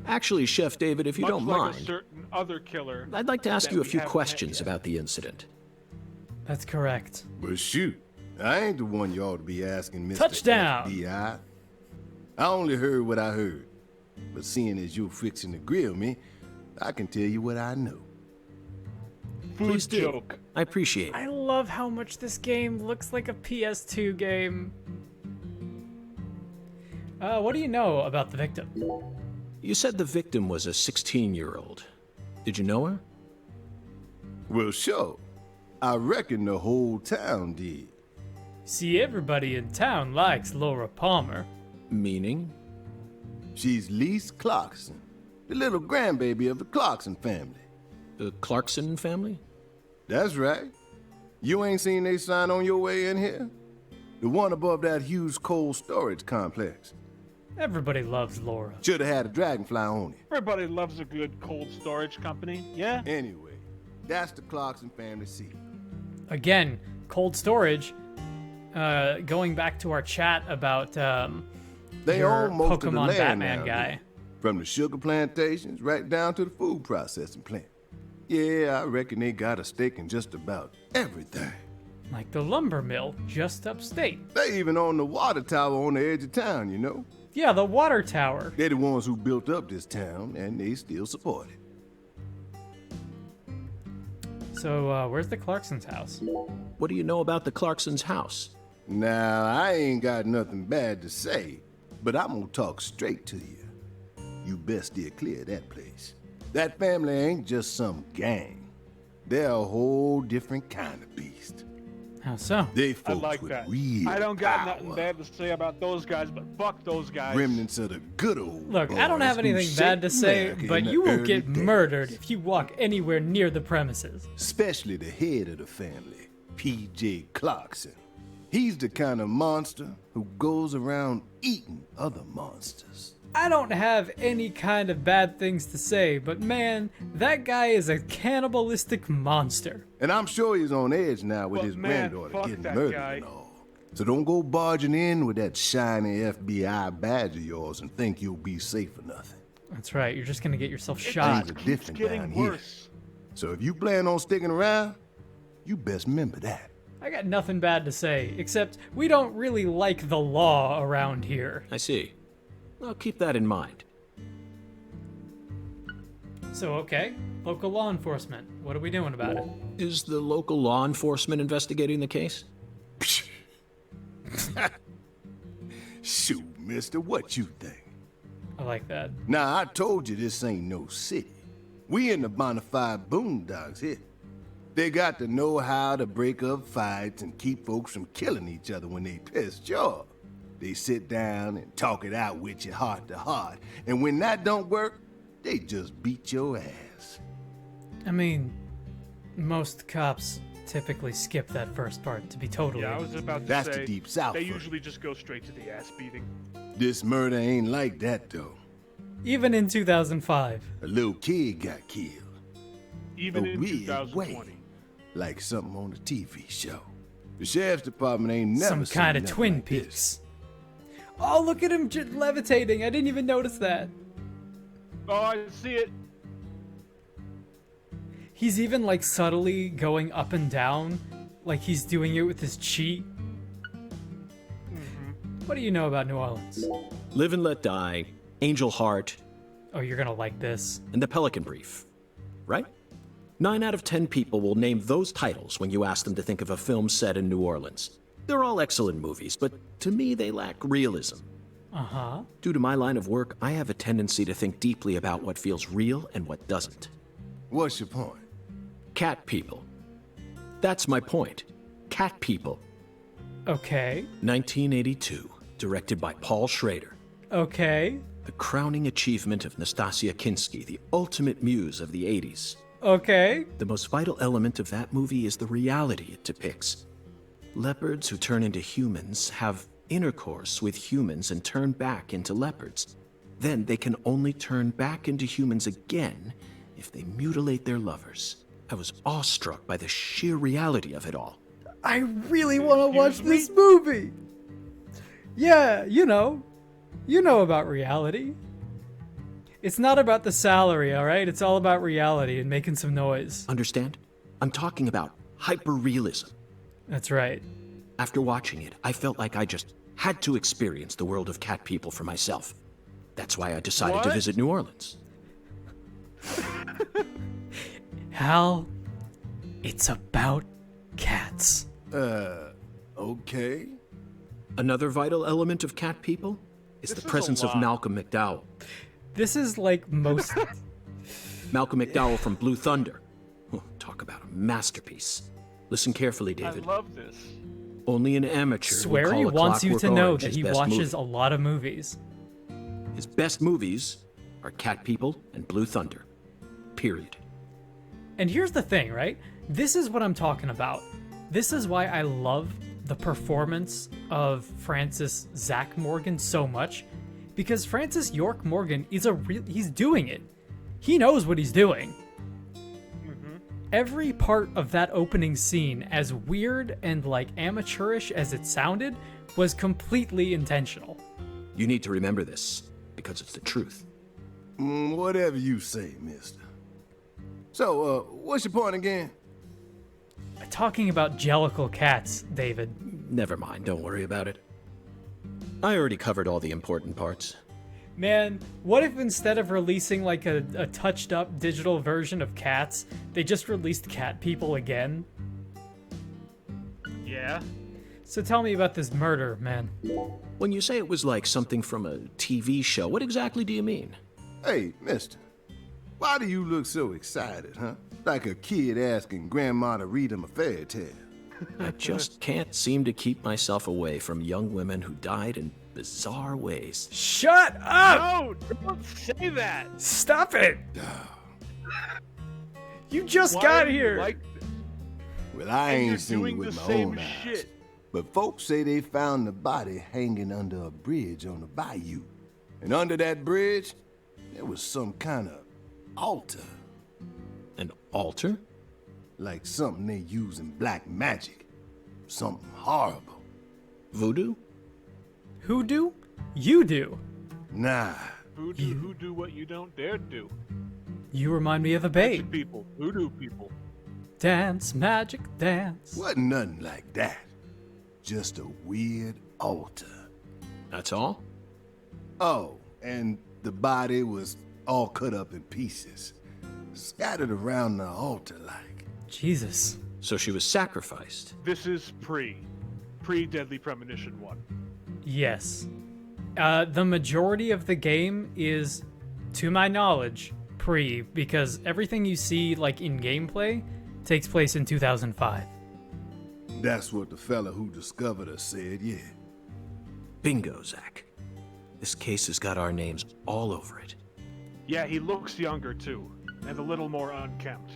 S7: Actually, Chef David, if you
S2: Much
S7: don't
S2: like a
S7: mind,
S2: certain other killer.
S7: I'd like to ask
S2: that
S7: you a
S2: we
S7: few
S2: haven't met
S7: questions
S2: yet.
S7: about the incident.
S1: That's correct.
S8: But shoot, I ain't the one you ought to be asking, Mr.
S1: Touchdown!
S8: FBI. I only heard what I heard. But seeing as you're fixing to grill me, I can tell you what I know.
S2: Food
S7: Please do.
S2: joke.
S7: I appreciate it.
S1: I love how much this game looks like a PS2 game. What do you know about the victim?
S7: You said the victim was a 16-year-old. Did you know her?
S8: Well, sure. I reckon the whole town did.
S1: See, everybody in town likes Laura Palmer.
S7: Meaning?
S8: She's Lise Clarkson, the little grandbaby of the Clarkson family.
S7: The Clarkson family?
S8: That's right. You ain't seen they sign on your way in here? The one above that huge cold storage complex.
S1: Everybody loves Laura.
S8: Should have had a dragonfly on it.
S2: Everybody loves a good cold storage company. Yeah?
S8: Anyway, that's the Clarkson family seat.
S1: Again, cold storage. Going back to our chat about
S8: They
S1: your
S8: own most of the
S1: Pokemon
S8: land
S1: Batman
S8: now,
S1: guy.
S8: from the sugar plantations right down to the food processing plant. Yeah, I reckon they got a stake in just about everything.
S1: Like the lumber mill just upstate.
S8: They even own the water tower on the edge of town, you know?
S1: Yeah, the water tower.
S8: They're the ones who built up this town, and they still support it.
S1: So, where's the Clarkson's house?
S7: What do you know about the Clarkson's house?
S8: Now, I ain't got nothing bad to say, but I'm gonna talk straight to you. You best steer clear of that place. That family ain't just some gang. They're a whole different kind of beast.
S1: How so?
S8: They
S2: I
S8: folks
S2: like
S8: with
S2: that.
S8: real
S2: I don't got
S8: power.
S2: nothing bad to say about those guys, but fuck those guys.
S8: Remnants of the good old
S1: Look, I don't
S8: boys
S1: have
S8: who
S1: anything bad to
S8: shaped
S1: say,
S8: America
S1: but
S8: in the
S1: you will
S8: early
S1: get
S8: days.
S1: murdered if you walk anywhere near the premises.
S8: Especially the head of the family, P.J. Clarkson. He's the kind of monster who goes around eating other monsters.
S1: I don't have any kind of bad things to say, but man, that guy is a cannibalistic monster.
S8: And I'm sure he's on edge now with
S2: But
S8: his
S2: man,
S8: granddaughter
S2: fuck
S8: getting
S2: that
S8: murdered
S2: guy.
S8: and all. So don't go barging in with that shiny FBI badge of yours and think you'll be safe for nothing.
S1: That's right, you're just gonna get yourself shot.
S8: Things are
S2: Keeps
S8: different
S2: getting
S8: down here.
S2: worse.
S8: So if you plan on sticking around, you best remember that.
S1: I got nothing bad to say, except we don't really like the law around here.
S7: I see. I'll keep that in mind.
S1: So, okay, local law enforcement. What are we doing about it?
S7: Is the local law enforcement investigating the case?
S8: Shoot, mister, what you think?
S1: I like that.
S8: Now, I told you this ain't no city. We in the bonafide boondocks here. They got to know how to break up fights and keep folks from killing each other when they pissed you off. They sit down and talk it out with you heart to heart. And when that don't work, they just beat your ass.
S1: I mean, most cops typically skip that first part, to be totally
S2: Yeah, I
S1: honest.
S2: was about to
S8: That's
S2: say,
S8: the deep south
S2: they
S8: for you.
S2: usually just go straight to the ass beating.
S8: This murder ain't like that, though.
S1: Even in 2005.
S8: A little kid got killed.
S2: Even
S8: A
S2: in
S8: weird
S2: 2020.
S8: way. Like something on a TV show. The sheriff's department ain't never
S1: Some
S8: seen
S1: kind of
S8: nothing
S1: Twin
S8: like this.
S1: Peaks. Oh, look at him levitating. I didn't even notice that.
S2: Oh, I see it.
S1: He's even like subtly going up and down, like he's doing it with his chi. What do you know about New Orleans?
S7: Live and Let Die, Angel Heart,
S1: Oh, you're gonna like this.
S7: and The Pelican Brief. Right? 9 out of 10 people will name those titles when you ask them to think of a film set in New Orleans. They're all excellent movies, but to me they lack realism.
S1: Uh-huh.
S7: Due to my line of work, I have a tendency to think deeply about what feels real and what doesn't.
S8: What's your point?
S7: Cat people. That's my point. Cat people.
S1: Okay.
S7: 1982, directed by Paul Schrader.
S1: Okay.
S7: The crowning achievement of Nastasia Kinski, the ultimate muse of the 80s.
S1: Okay.
S7: The most vital element of that movie is the reality it depicts. Leopards who turn into humans have intercourse with humans and turn back into leopards. Then they can only turn back into humans again if they mutilate their lovers. I was awestruck by the sheer reality of it all.
S1: I really want to watch this movie. Yeah, you know about reality. It's not about the salary, all right? It's all about reality and making some noise.
S7: Understand? I'm talking about hyper-realism.
S1: That's right.
S7: After watching it, I felt like I just had to experience the world of cat people for myself. That's why I decided to
S2: What?
S7: visit New Orleans.
S1: Hal, it's about cats.
S8: Okay.
S7: Another vital element of cat people is
S2: This
S7: the
S2: is a
S7: presence of
S2: lot.
S7: Malcolm McDowell.
S1: This is like most...
S7: Malcolm McDowell from Blue Thunder. Oh, talk about a masterpiece. Listen carefully,
S2: I
S7: David.
S2: love this.
S7: Only an amateur would
S1: Swear
S7: call
S1: he
S7: A
S1: wants you to
S7: Clockwork
S1: know
S7: Orange
S1: that
S7: his
S1: he
S7: best
S1: watches
S7: movie.
S1: a lot of movies.
S7: His best movies are Cat People and Blue Thunder. Period.
S1: And here's the thing, right? This is what I'm talking about. This is why I love the performance of Francis Zach Morgan so much, because Francis York Morgan is he's doing it. He knows what he's doing. Every part of that opening scene, as weird and like amateurish as it sounded, was completely intentional.
S7: You need to remember this, because it's the truth.
S8: Whatever you say, mister. So, what's your point again?
S1: Talking about jellicle cats, David.
S7: Never mind, don't worry about it. I already covered all the important parts.
S1: Man, what if instead of releasing like a touched up digital version of Cats, they just released Cat People again?
S2: Yeah.
S1: So tell me about this murder, man.
S7: When you say it was like something from a TV show, what exactly do you mean?
S8: Hey, mister, why do you look so excited, huh? Like a kid asking grandma to read him a fairy tale.
S7: I just can't seem to keep myself away from young women who died in bizarre ways.
S1: Shut up!
S2: No, don't say that.
S1: Stop it! You just
S2: Why
S1: got
S2: do you
S1: here!
S2: like
S8: Well, I
S2: And
S8: ain't
S2: you're
S8: seen it
S2: doing
S8: with
S2: the
S8: my
S2: same
S8: own eyes.
S2: shit.
S8: But folks say they found the body hanging under a bridge on the bayou. And under that bridge, there was some kind of altar.
S7: An altar?
S8: Like something they use in black magic. Something horrible.
S7: Voodoo?
S1: Who do? You do.
S8: Nah.
S2: Who do what you don't dare do?
S1: You remind me of the
S2: Magic
S1: babe.
S2: people, voodoo people.
S1: Dance, magic, dance.
S8: Wasn't nothing like that. Just a weird altar.
S7: That's all?
S8: Oh, and the body was all cut up in pieces. Scattered around the altar like.
S1: Jesus.
S7: So she was sacrificed.
S2: This is pre-Deadly Premonition 1.
S1: Yes. The majority of the game is, to my knowledge, because everything you see, like, in gameplay takes place in 2005.
S8: That's what the fella who discovered her said, yeah.
S7: Bingo, Zach. This case has got our names all over it.
S2: Yeah, he looks younger too, and a little more unkempt.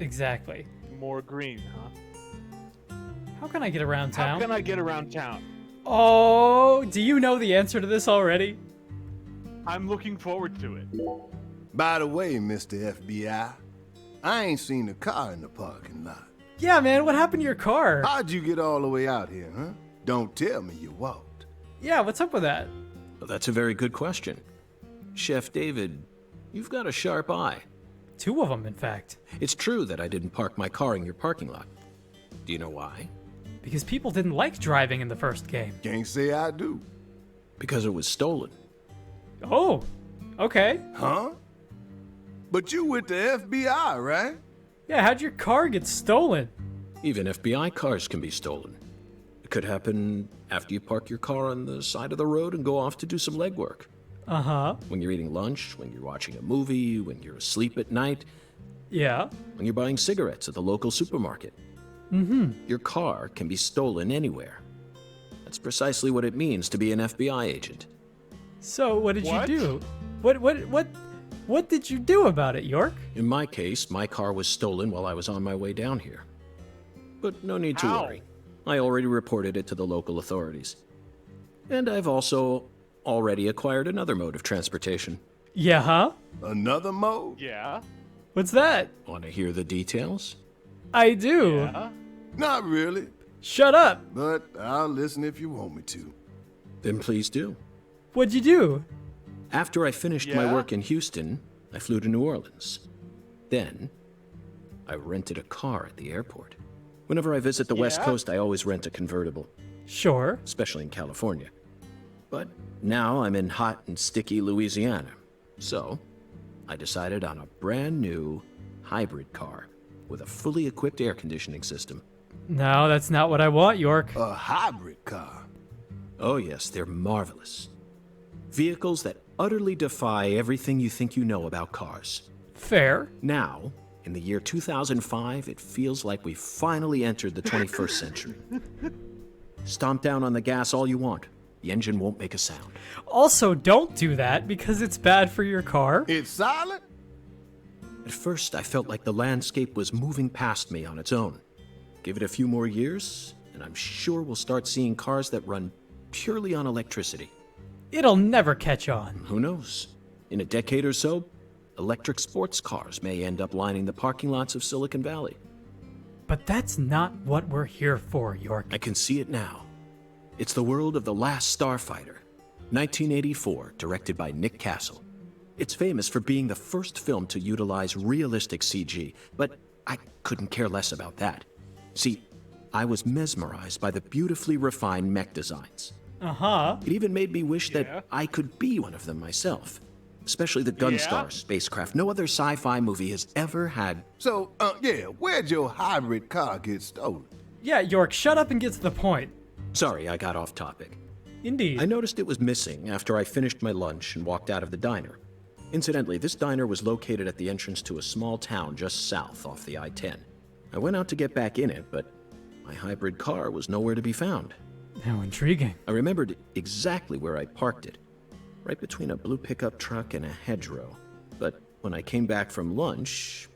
S1: Exactly.
S2: More green, huh?
S1: How can I get around town?
S2: How can I get around town?
S1: Oh, do you know the answer to this already?
S2: I'm looking forward to it.
S8: By the way, Mr. FBI, I ain't seen a car in the parking lot.
S1: Yeah, man, what happened to your car?
S8: How'd you get all the way out here, huh? Don't tell me you walked.
S1: Yeah, what's up with that?
S7: Well, that's a very good question. Chef David, you've got a sharp eye.
S1: 2 of them, in fact.
S7: It's true that I didn't park my car in your parking lot. Do you know why?
S1: Because people didn't like driving in the first game.
S8: Can't say I do.
S7: Because it was stolen.
S1: Oh, okay.
S8: Huh? But you with the FBI, right?
S1: Yeah, how'd your car get stolen?
S7: Even FBI cars can be stolen. It could happen after you park your car on the side of the road and go off to do some legwork.
S1: Uh-huh.
S7: When you're eating lunch, when you're watching a movie, when you're asleep at night,
S1: Yeah.
S7: when you're buying cigarettes at the local supermarket. Your car can be stolen anywhere. That's precisely what it means to be an FBI agent.
S1: So, what did
S2: What?
S1: you do? What did you do about it, York?
S7: In my case, my car was stolen while I was on my way down here. But no need to
S2: How?
S7: worry. I already reported it to the local authorities. And I've also already acquired another mode of transportation.
S1: Yeah, huh?
S8: Another mode?
S2: Yeah.
S1: What's that?
S7: Want to hear the details?
S1: I do.
S2: Yeah.
S8: Not really,
S1: Shut up.
S8: but I'll listen if you want me to.
S7: Then please do.
S1: What'd you do?
S7: After I finished my
S2: Yeah?
S7: work in Houston, I flew to New Orleans. Then, I rented a car at the airport. Whenever I visit the West
S2: Yeah?
S7: Coast, I always rent a convertible,
S1: Sure.
S7: especially in California. But now I'm in hot and sticky Louisiana. So, I decided on a brand new hybrid car with a fully equipped air conditioning system.
S1: No, that's not what I want, York.
S8: A hybrid car.
S7: Oh, yes, they're marvelous. Vehicles that utterly defy everything you think you know about cars.
S1: Fair.
S7: Now, in the year 2005, it feels like we've finally entered the 21st century. Stomp down on the gas all you want. The engine won't make a sound.
S1: Also, don't do that because it's bad for your car.
S8: It's silent?
S7: At first, I felt like the landscape was moving past me on its own. Give it a few more years, and I'm sure we'll start seeing cars that run purely on electricity.
S1: It'll never catch on.
S7: Who knows? In a decade or so, electric sports cars may end up lining the parking lots of Silicon Valley.
S1: But that's not what we're here for, York.
S7: I can see it now. It's the world of The Last Starfighter, 1984, directed by Nick Castle. It's famous for being the first film to utilize realistic CG, but I couldn't care less about that. See, I was mesmerized by the beautifully refined mech designs.
S1: Uh-huh.
S7: It even made me wish
S2: Yeah.
S7: that I could be one of them myself. Especially the Gunstar
S2: Yeah?
S7: spacecraft. No other sci-fi movie has ever had.
S8: So, yeah, where'd your hybrid car get stolen?
S1: Yeah, York, shut up and get to the point.
S7: Sorry, I got off topic.
S1: Indeed.
S7: I noticed it was missing after I finished my lunch and walked out of the diner. Incidentally, this diner was located at the entrance to a small town just south off the I-10. I went out to get back in it, but my hybrid car was nowhere to be found.
S1: How intriguing.
S7: I remembered exactly where I parked it, right between a blue pickup truck and a hedgerow. But when I came back from lunch,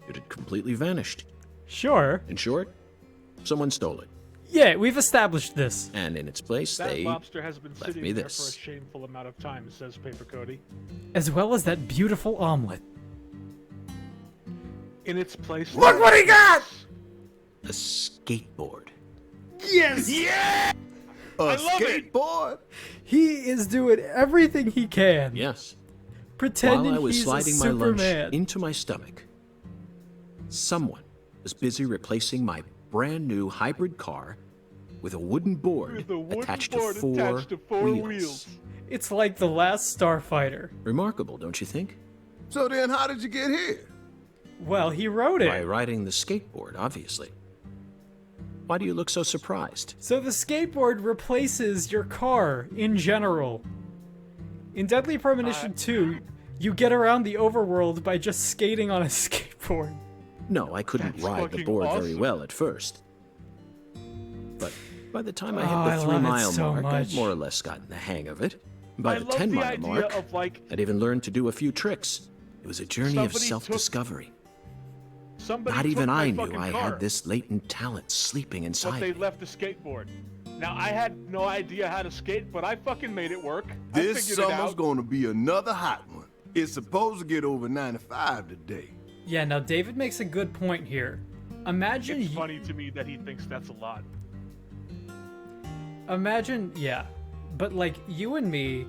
S7: it had completely vanished.
S1: Sure.
S7: In short, someone stole it.
S1: Yeah, we've established this.
S7: And in its place,
S2: That
S7: they
S2: lobster has been
S7: left
S2: sitting
S7: me
S2: there
S7: this.
S2: for a shameful amount of time, says Paper Cody.
S1: As well as that beautiful omelet.
S2: In its place.
S1: Look what he got!
S7: a skateboard.
S1: Yes!
S2: Yeah!
S8: A
S2: I love it!
S8: skateboard?
S1: He is doing everything he can.
S7: Yes.
S1: Pretending
S7: While I was
S1: he's
S7: sliding
S1: a
S7: my lunch
S1: Superman.
S7: into my stomach, someone was busy replacing my brand new hybrid car with a wooden board,
S2: With a wooden
S7: attached,
S2: board
S7: to four
S2: attached to four wheels.
S1: It's like the last Starfighter.
S7: Remarkable, don't you think?
S8: So then how did you get here?
S1: Well, he wrote
S7: By
S1: it.
S7: riding the skateboard, obviously. Why do you look so surprised?
S1: So the skateboard replaces your car in general. In Deadly Premonition 2, you get around the overworld by just skating on a skateboard.
S7: No, I couldn't
S2: That's
S7: ride the
S2: fucking
S7: board very
S2: awesome.
S7: well at first. But by the time I
S1: Oh,
S7: hit
S1: I
S7: the
S1: love it
S7: 3-mile
S1: so
S7: mark,
S1: much.
S7: I'd more or less gotten the hang of it. By
S2: I
S7: the
S2: love
S7: 10-mile
S2: the idea
S7: mark,
S2: of like
S7: I'd even learned to do a few tricks. It was a journey of
S2: Somebody took-
S7: self-discovery.
S2: somebody
S7: Not
S2: took
S7: even
S2: my
S7: I knew
S2: fucking
S7: I
S2: car,
S7: had this latent talent sleeping
S2: but
S7: inside
S2: they
S7: me.
S2: left the skateboard. Now I had no idea how to skate, but I fucking made it work. I
S8: This
S2: figured it
S8: summer's
S2: out.
S8: gonna be another hot one. It's supposed to get over 95 today.
S1: Yeah, now David makes a good point here. Imagine
S2: It's funny to me that he thinks that's a lot.
S1: Imagine, yeah. But like you and me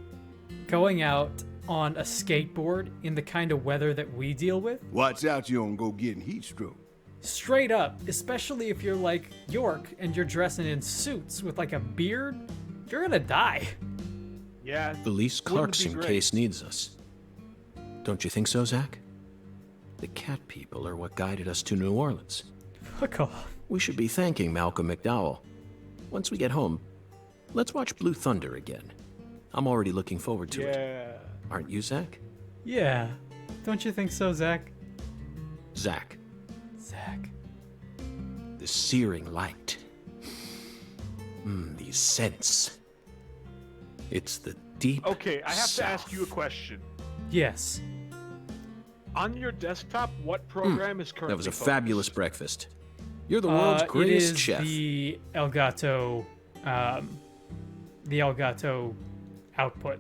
S1: going out on a skateboard in the kind of weather that we deal with,
S8: Watch out you don't go getting heat stroke.
S1: straight up, especially if you're like York and you're dressing in suits with like a beard, you're gonna die.
S2: Yeah.
S7: Felice
S2: wouldn't be
S7: Clarkson
S2: great.
S7: case needs us. Don't you think so, Zach? The cat people are what guided us to New Orleans.
S1: Fuck off.
S7: We should be thanking Malcolm McDowell. Once we get home, let's watch Blue Thunder again. I'm already looking forward to it.
S2: Yeah.
S7: Aren't you, Zach?
S1: Yeah. Don't you think so, Zach?
S7: Zach,
S1: Zach.
S7: the searing light. These scents. It's the deep
S2: Okay, I have to ask
S7: South.
S2: you a question.
S1: Yes.
S2: On your desktop, what program is currently
S7: That was a
S2: focused?
S7: fabulous breakfast. You're the world's greatest
S1: it is
S7: chef.
S1: the Elgato output.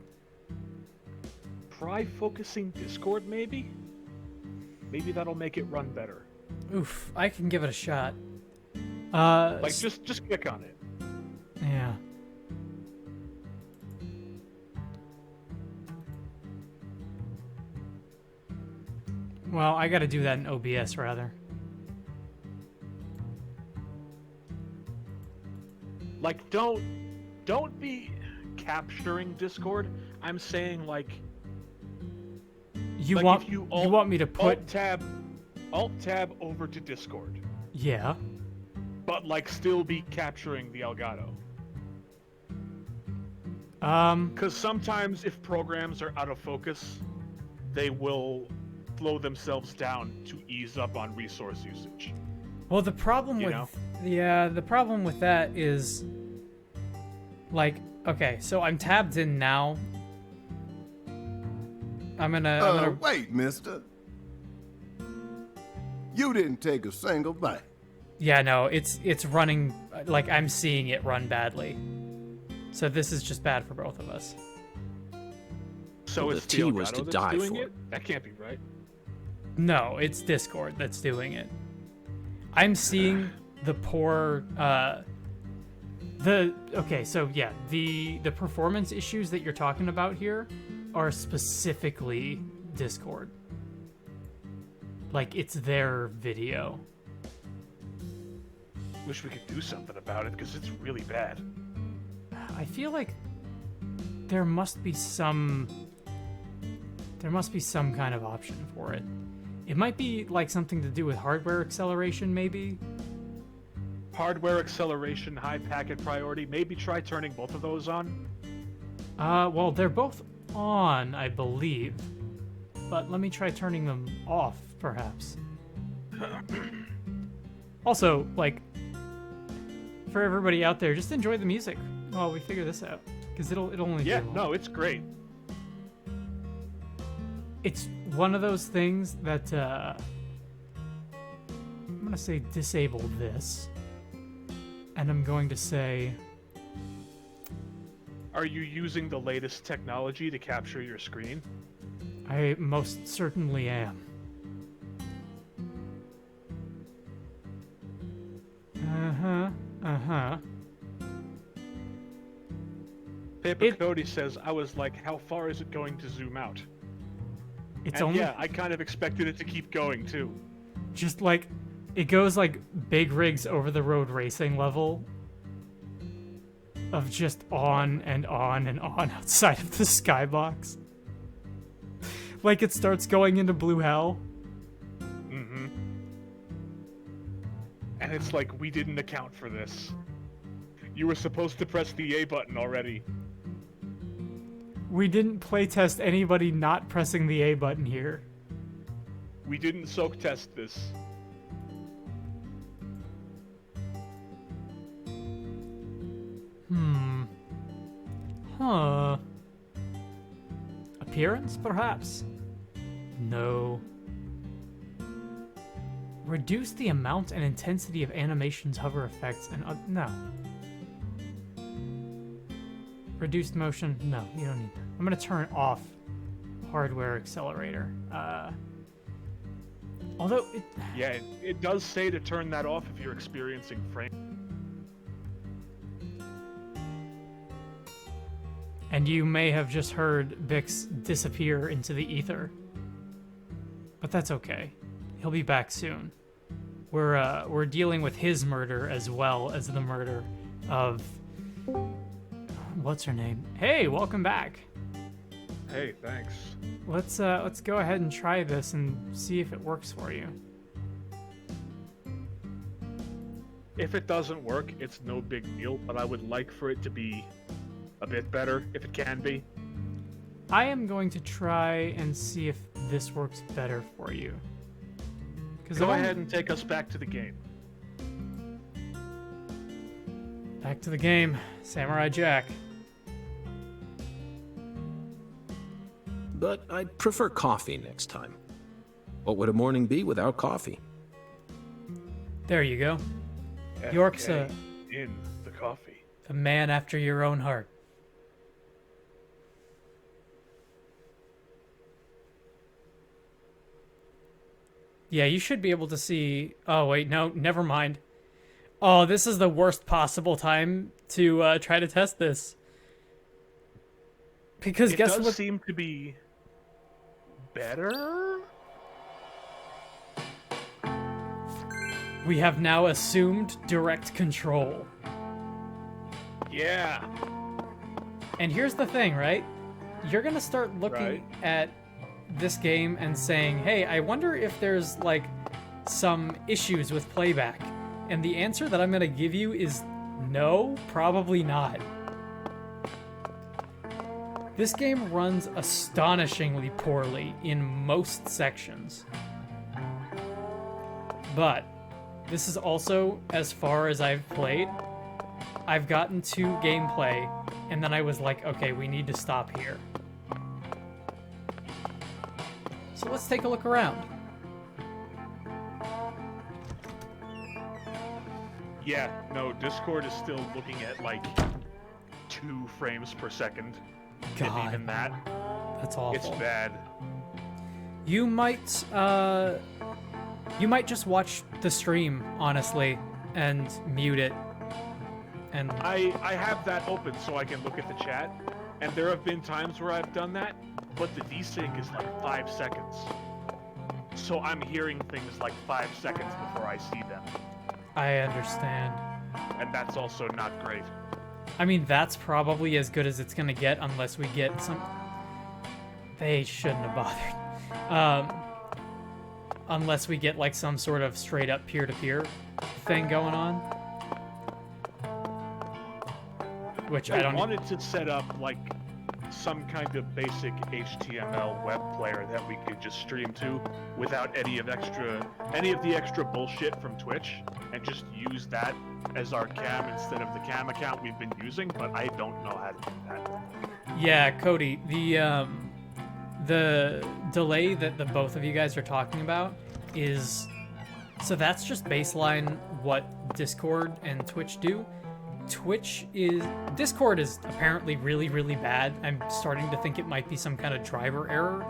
S2: Try focusing Discord, maybe? Maybe that'll make it run better.
S1: Oof, I can give it a shot.
S2: Like, just click on it.
S1: Yeah. Well, I gotta do that in OBS rather.
S2: Like, don't be capturing Discord. I'm saying, like,
S1: You
S2: like
S1: want
S2: if you
S1: you want me to put
S2: Alt tab over to Discord,
S1: yeah.
S2: but like still be capturing the Elgato. Because sometimes if programs are out of focus, they will slow themselves down to ease up on resource usage.
S1: Well, the problem
S2: You
S1: with
S2: know?
S1: the problem with that is like okay, so I'm tabbed in now. I'm gonna
S8: Wait, mister. You didn't take a single bite.
S1: yeah, no, it's running like I'm seeing it run badly. So this is just bad for both of us.
S2: So
S7: Well,
S2: it's
S7: the
S2: the
S7: T was
S2: Elgato
S7: to
S2: that's
S7: die
S2: doing
S7: for.
S2: it? That can't be right.
S1: No, it's Discord that's doing it. I'm seeing the poor okay, so yeah, the performance issues that you're talking about here are specifically Discord. Like it's their video.
S2: Wish we could do something about it because it's really bad.
S1: I feel like there must be some kind of option for it. It might be like something to do with hardware acceleration, maybe.
S2: Hardware acceleration, high packet priority. Maybe try turning both of those on.
S1: Well, they're both on, I believe. But let me try turning them off, perhaps. Also, like, for everybody out there, just enjoy the music while we figure this out, because it'll only be long.
S2: No, it's great.
S1: It's one of those things that I'm gonna say disable this, and I'm going to say,
S2: are you using the latest technology to capture your screen?
S1: I most certainly am.
S2: Paper Cody says, I was like, how far is it going to zoom out?
S1: It's
S2: and
S1: only
S2: yeah, I kind of expected it to keep going too.
S1: just like it goes like big rigs over the road racing level of just on and on and on outside of the skybox. Like it starts going into blue hell.
S2: Mm-hmm. And it's like, we didn't account for this. You were supposed to press the A button already.
S1: We didn't playtest anybody not pressing the A button here.
S2: We didn't soak test this.
S1: Huh. Appearance, perhaps? No. Reduce the amount and intensity of animations, hover effects, and no. Reduced motion? No, you don't need that. I'm gonna turn off hardware accelerator. Although it...
S2: Yeah, it does say to turn that off if you're experiencing frame.
S1: And you may have just heard Bix disappear into the ether. But that's okay. He'll be back soon. We're dealing with his murder as well as the murder of... What's her name? Hey, welcome back.
S2: Hey, thanks.
S1: Let's go ahead and try this and see if it works for you.
S2: If it doesn't work, it's no big deal, but I would like for it to be a bit better, if it can be.
S1: I am going to try and see if this works better for you.
S2: Go ahead and take us back to the game.
S1: Back to the game, Samurai Jack.
S7: But I'd prefer coffee next time. What would a morning be without coffee?
S1: There you go. York's
S2: in the coffee.
S1: A man after your own heart. Yeah, you should be able to see... Oh, wait, no, never mind. Oh, this is the worst possible time to try to test this. Because guess what?
S2: It does seem to be better?
S1: We have now assumed direct control.
S2: Yeah.
S1: And here's the thing, right? You're gonna start looking at this game and saying, hey, I wonder if there's like some issues with playback. And the answer that I'm gonna give you is no, probably not. This game runs astonishingly poorly in most sections. But this is also as far as I've played. I've gotten to gameplay, and then I was like, okay, we need to stop here. So let's take a look around.
S2: Yeah, no, Discord is still looking at like 2 frames per second.
S1: God,
S2: and even that,
S1: that's awful.
S2: It's bad.
S1: You might just watch the stream, honestly, and mute it. And
S2: I have that open so I can look at the chat, and there have been times where I've done that, but the desync is like 5 seconds. So I'm hearing things like 5 seconds before I see them.
S1: I understand.
S2: And that's also not great.
S1: I mean, that's probably as good as it's gonna get unless we get some... They shouldn't have bothered. Unless we get, like, some sort of straight-up peer-to-peer thing going on. Which I don't...
S2: wanted to set up, like, some kind of basic HTML web player that we could just stream to without any of the extra bullshit from Twitch, and just use that as our cam instead of the cam account we've been using, but I don't know how to do that.
S1: Yeah, Cody, the delay that the both of you guys are talking about is... So that's just baseline what Discord and Twitch do. Discord is apparently really, really bad. I'm starting to think it might be some kind of driver error.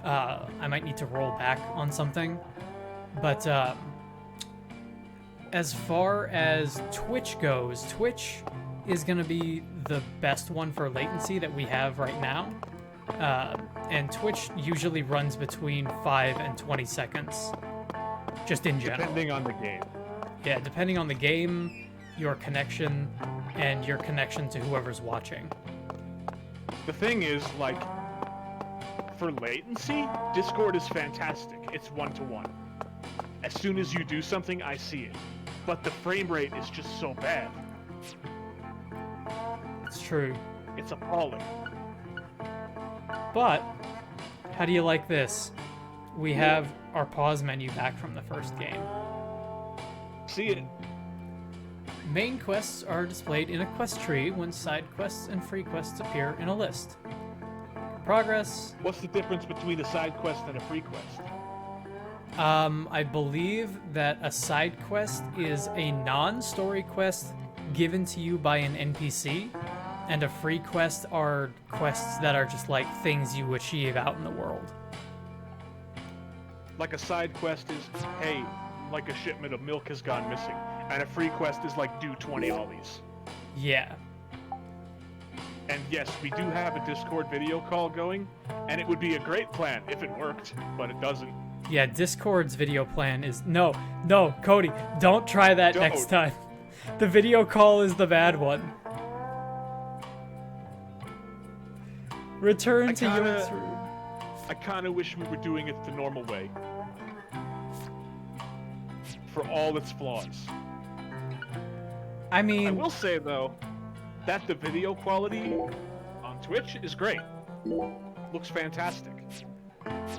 S1: I might need to roll back on something. But as far as Twitch goes, Twitch is going to be the best one for latency that we have right now. And Twitch usually runs between 5 and 20 seconds, just in general.
S2: Depending on the game.
S1: Yeah, depending on the game, your connection, and your connection to whoever's watching.
S2: The thing is, like, for latency, Discord is fantastic. It's 1-to-1. As soon as you do something, I see it. But the frame rate is just so bad.
S1: It's true.
S2: It's appalling.
S1: But, how do you like this? We have our pause menu back from the first game.
S2: See it.
S1: Main quests are displayed in a quest tree when side quests and free quests appear in a list. Progress.
S2: What's the difference between a side quest and a free quest?
S1: I believe that a side quest is a non-story quest given to you by an NPC, and a free quest are quests that are just like things you achieve out in the world.
S2: Like a side quest is, hey, like a shipment of milk has gone missing. And a free quest is like, do 20 ollies.
S1: Yeah.
S2: And yes, we do have a Discord video call going, and it would be a great plan if it worked, but it doesn't.
S1: Yeah, Discord's video plan is... No, Cody, don't try that next time. The video call is the bad one. Return to your room.
S2: I kind of wish we were doing it the normal way. For all its flaws.
S1: I mean...
S2: I will say, though, that the video quality on Twitch is great. Looks fantastic.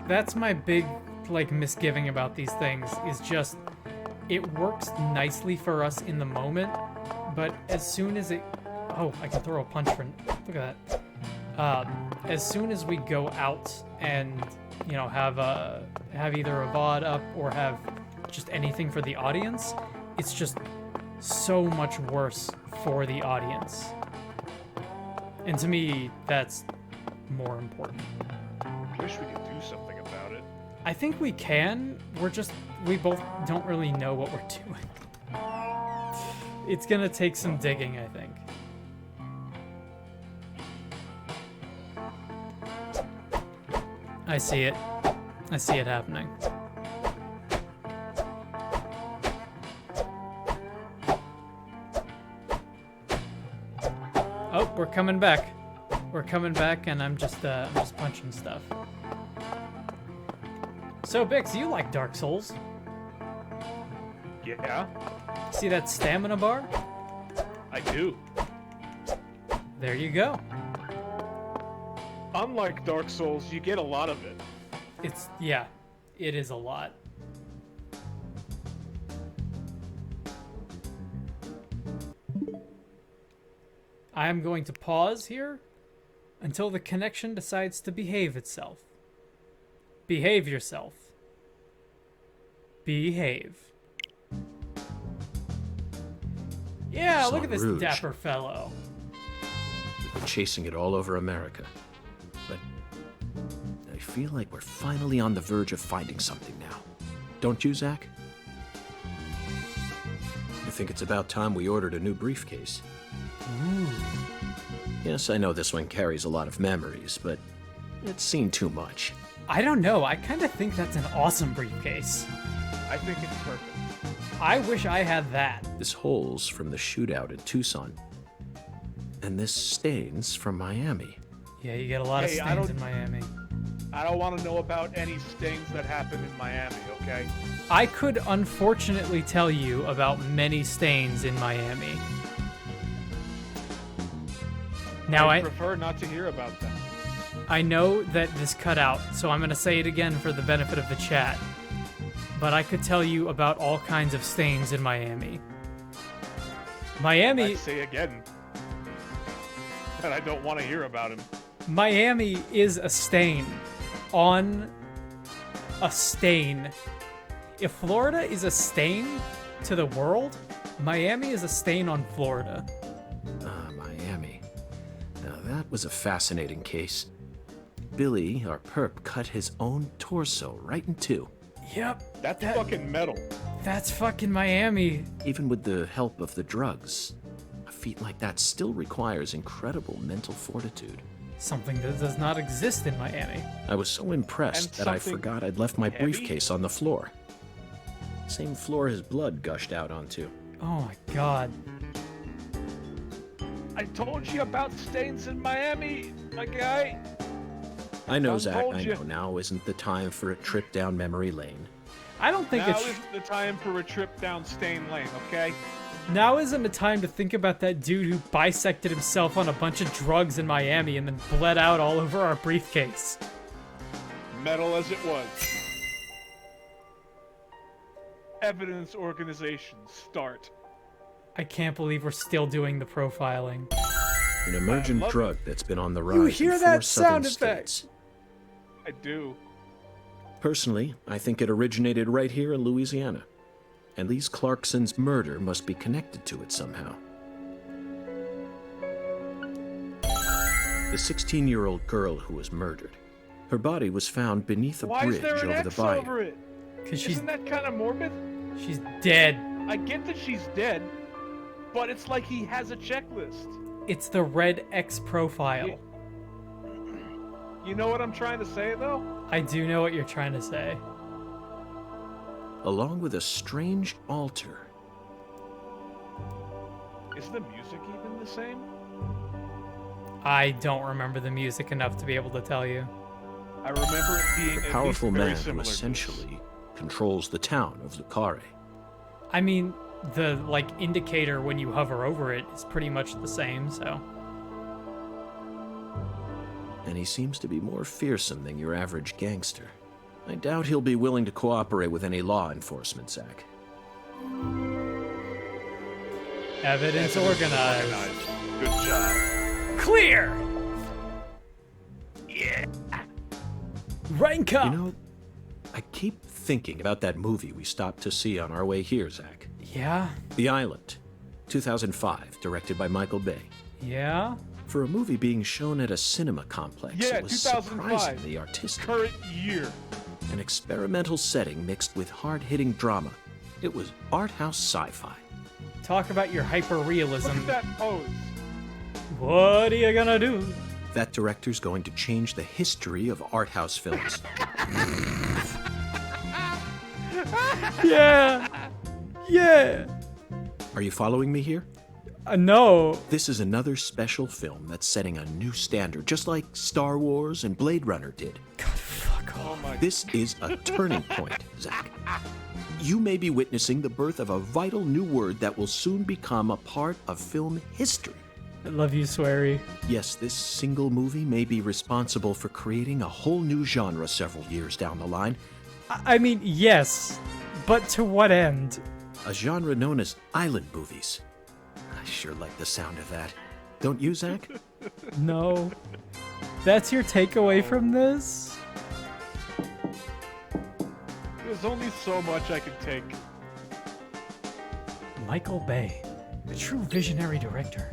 S1: That's my big, like, misgiving about these things, is just... It works nicely for us in the moment, but as soon as it... Oh, I can throw a punch for... Look at that. As soon as we go out and, you know, have either a VOD up or have just anything for the audience, it's just so much worse for the audience. And to me, that's more important.
S2: I wish we could do something about it.
S1: I think we can. We both don't really know what we're doing. It's gonna take some digging, I think. I see it. I see it happening. Oh, we're coming back. We're coming back, and I'm just punching stuff. So, Bix, you like Dark Souls?
S2: Yeah,
S1: See that stamina bar?
S2: I do.
S1: There you go.
S2: Unlike Dark Souls, you get a lot of it.
S1: Yeah, it is a lot. I am going to pause here until the connection decides to behave itself. Behave yourself. Behave. Yeah, look at this
S7: Rouge.
S1: dapper fellow.
S7: We've been chasing it all over America. But I feel like we're finally on the verge of finding something now. Don't you, Zach? I think it's about time we ordered a new briefcase.
S1: Ooh.
S7: Yes, I know this one carries a lot of memories, but it's seen too much.
S1: I don't know. I kind of think that's an awesome briefcase.
S2: I think it's perfect.
S1: I wish I had that.
S7: This hole's from the shootout in Tucson. And this stain's from Miami.
S1: Yeah, you get a lot of
S2: Hey, I
S1: stains
S2: don't-
S1: in Miami.
S2: I don't want to know about any stains that happen in Miami, okay?
S1: I could unfortunately tell you about many stains in Miami. Now
S2: I prefer not to hear about them.
S1: I know that this cut out, so I'm going to say it again for the benefit of the chat. But I could tell you about all kinds of stains in Miami. Miami,
S2: I'd say again that I don't want to hear about him.
S1: Miami is a stain on a stain. If Florida is a stain to the world, Miami is a stain on Florida.
S7: Miami. Now that was a fascinating case. Billy, our perp, cut his own torso right in two.
S1: Yep,
S2: That's fucking metal.
S1: that's fucking Miami.
S7: Even with the help of the drugs, a feat like that still requires incredible mental fortitude.
S1: Something that does not exist in Miami.
S7: I was so impressed
S2: And
S7: that I
S2: something
S7: forgot I'd left my
S2: heavy?
S7: briefcase on the floor. Same floor his blood gushed out onto.
S1: Oh my god.
S2: I told you about stains in Miami, my guy.
S7: I know,
S2: Done
S7: Zach,
S2: told
S7: I
S2: you.
S7: know. Now isn't the time for a trip down memory lane.
S1: I don't think
S2: Now
S1: it's...
S2: isn't the time for a trip down Stain Lane, okay?
S1: Now isn't the time to think about that dude who bisected himself on a bunch of drugs in Miami and then bled out all over our briefcase.
S2: Metal as it was. Evidence organization, start.
S1: I can't believe we're still doing the profiling.
S7: An emergent
S2: love
S7: drug that's been on the rise
S1: You
S7: in
S1: hear
S7: 4
S1: that
S7: southern
S1: sound effect?
S7: states.
S2: I do.
S7: Personally, I think it originated right here in Louisiana. And Lise Clarkson's murder must be connected to it somehow. The 16-year-old girl who was murdered. Her body was found beneath a
S2: Why is
S7: bridge
S2: there an
S7: over the
S2: X
S7: bayou.
S2: over it?
S1: Because she's
S2: Isn't that kind of morbid?
S1: dead.
S2: I get that she's dead, but it's like he has a checklist.
S1: It's the red X profile.
S2: You know what I'm trying to say, though?
S1: I do know what you're trying to say.
S7: Along with a strange altar.
S2: Is the music even the same?
S1: I don't remember the music enough to be able to tell you.
S2: I remember it being
S7: The
S2: at
S7: powerful
S2: least very
S7: man who
S2: similar to this.
S7: essentially controls the town of Zucare.
S1: I mean, the, like, indicator when you hover over it is pretty much the same, so...
S7: And he seems to be more fearsome than your average gangster. I doubt he'll be willing to cooperate with any law enforcement, Zach.
S1: Evidence organized.
S2: Good job.
S1: Clear! Yeah! Rank up!
S7: You know, I keep thinking about that movie we stopped to see on our way here, Zach.
S1: Yeah?
S7: The Island, 2005, directed by Michael Bay.
S1: Yeah?
S7: For a movie being shown at a cinema complex,
S2: Yeah,
S7: it was
S2: 2005.
S7: surprisingly artistic.
S2: Current year.
S7: An experimental setting mixed with hard-hitting drama. It was art house sci-fi.
S1: Talk about your
S2: Look
S1: hyper-realism.
S2: at that pose.
S1: What are you gonna do?
S7: That director's going to change the history of art house films.
S1: Yeah! Yeah!
S7: Are you following me here?
S1: No.
S7: This is another special film that's setting a new standard, just like Star Wars and Blade Runner did.
S1: God, fuck
S2: Oh
S1: off.
S2: my.
S7: This is a turning point, Zach. You may be witnessing the birth of a vital new word that will soon become a part of film history.
S1: I love you, Sweary.
S7: Yes, this single movie may be responsible for creating a whole new genre several years down the line,
S1: I mean, yes. But to what end?
S7: a genre known as island movies. I sure like the sound of that. Don't you, Zach?
S1: No. That's your takeaway from this?
S2: There's only so much I can take.
S1: Michael Bay. A true visionary director.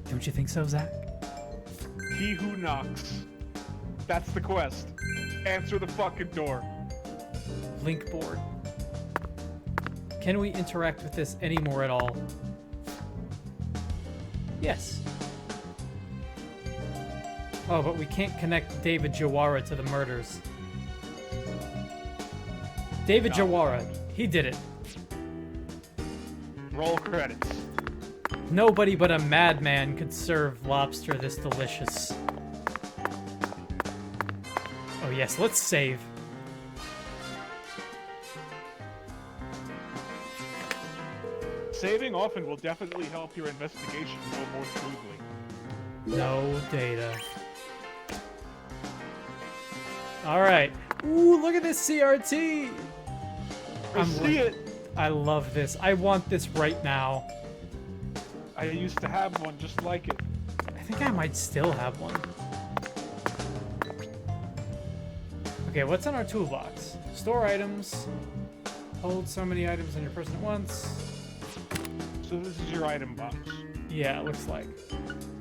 S1: Don't you think so, Zach?
S2: He who knocks. That's the quest. Answer the fucking door.
S1: Link board. Can we interact with this anymore at all? Yes. Oh, but we can't connect David Jawara to the murders. David Jawara. He did it.
S2: Roll credits.
S1: Nobody but a madman could serve lobster this delicious. Oh yes, let's save.
S2: Saving often will definitely help your investigation go more smoothly.
S1: No data. Alright. Ooh, look at this CRT!
S2: I see it!
S1: I love this. I want this right now.
S2: I used to have one just like it.
S1: I think I might still have one. Okay, what's in our toolbox? Store items. Hold so many items on your person at once.
S2: So this is your item box.
S1: Yeah, it looks like.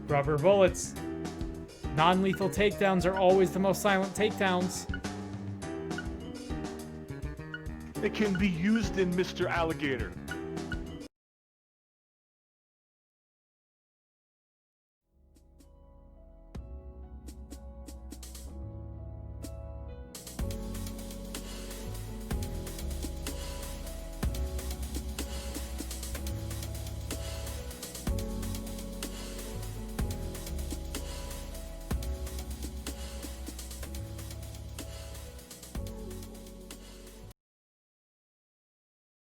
S1: Rubber bullets. Non-lethal takedowns are always the most silent takedowns.
S2: It can be used in Mr. Alligator.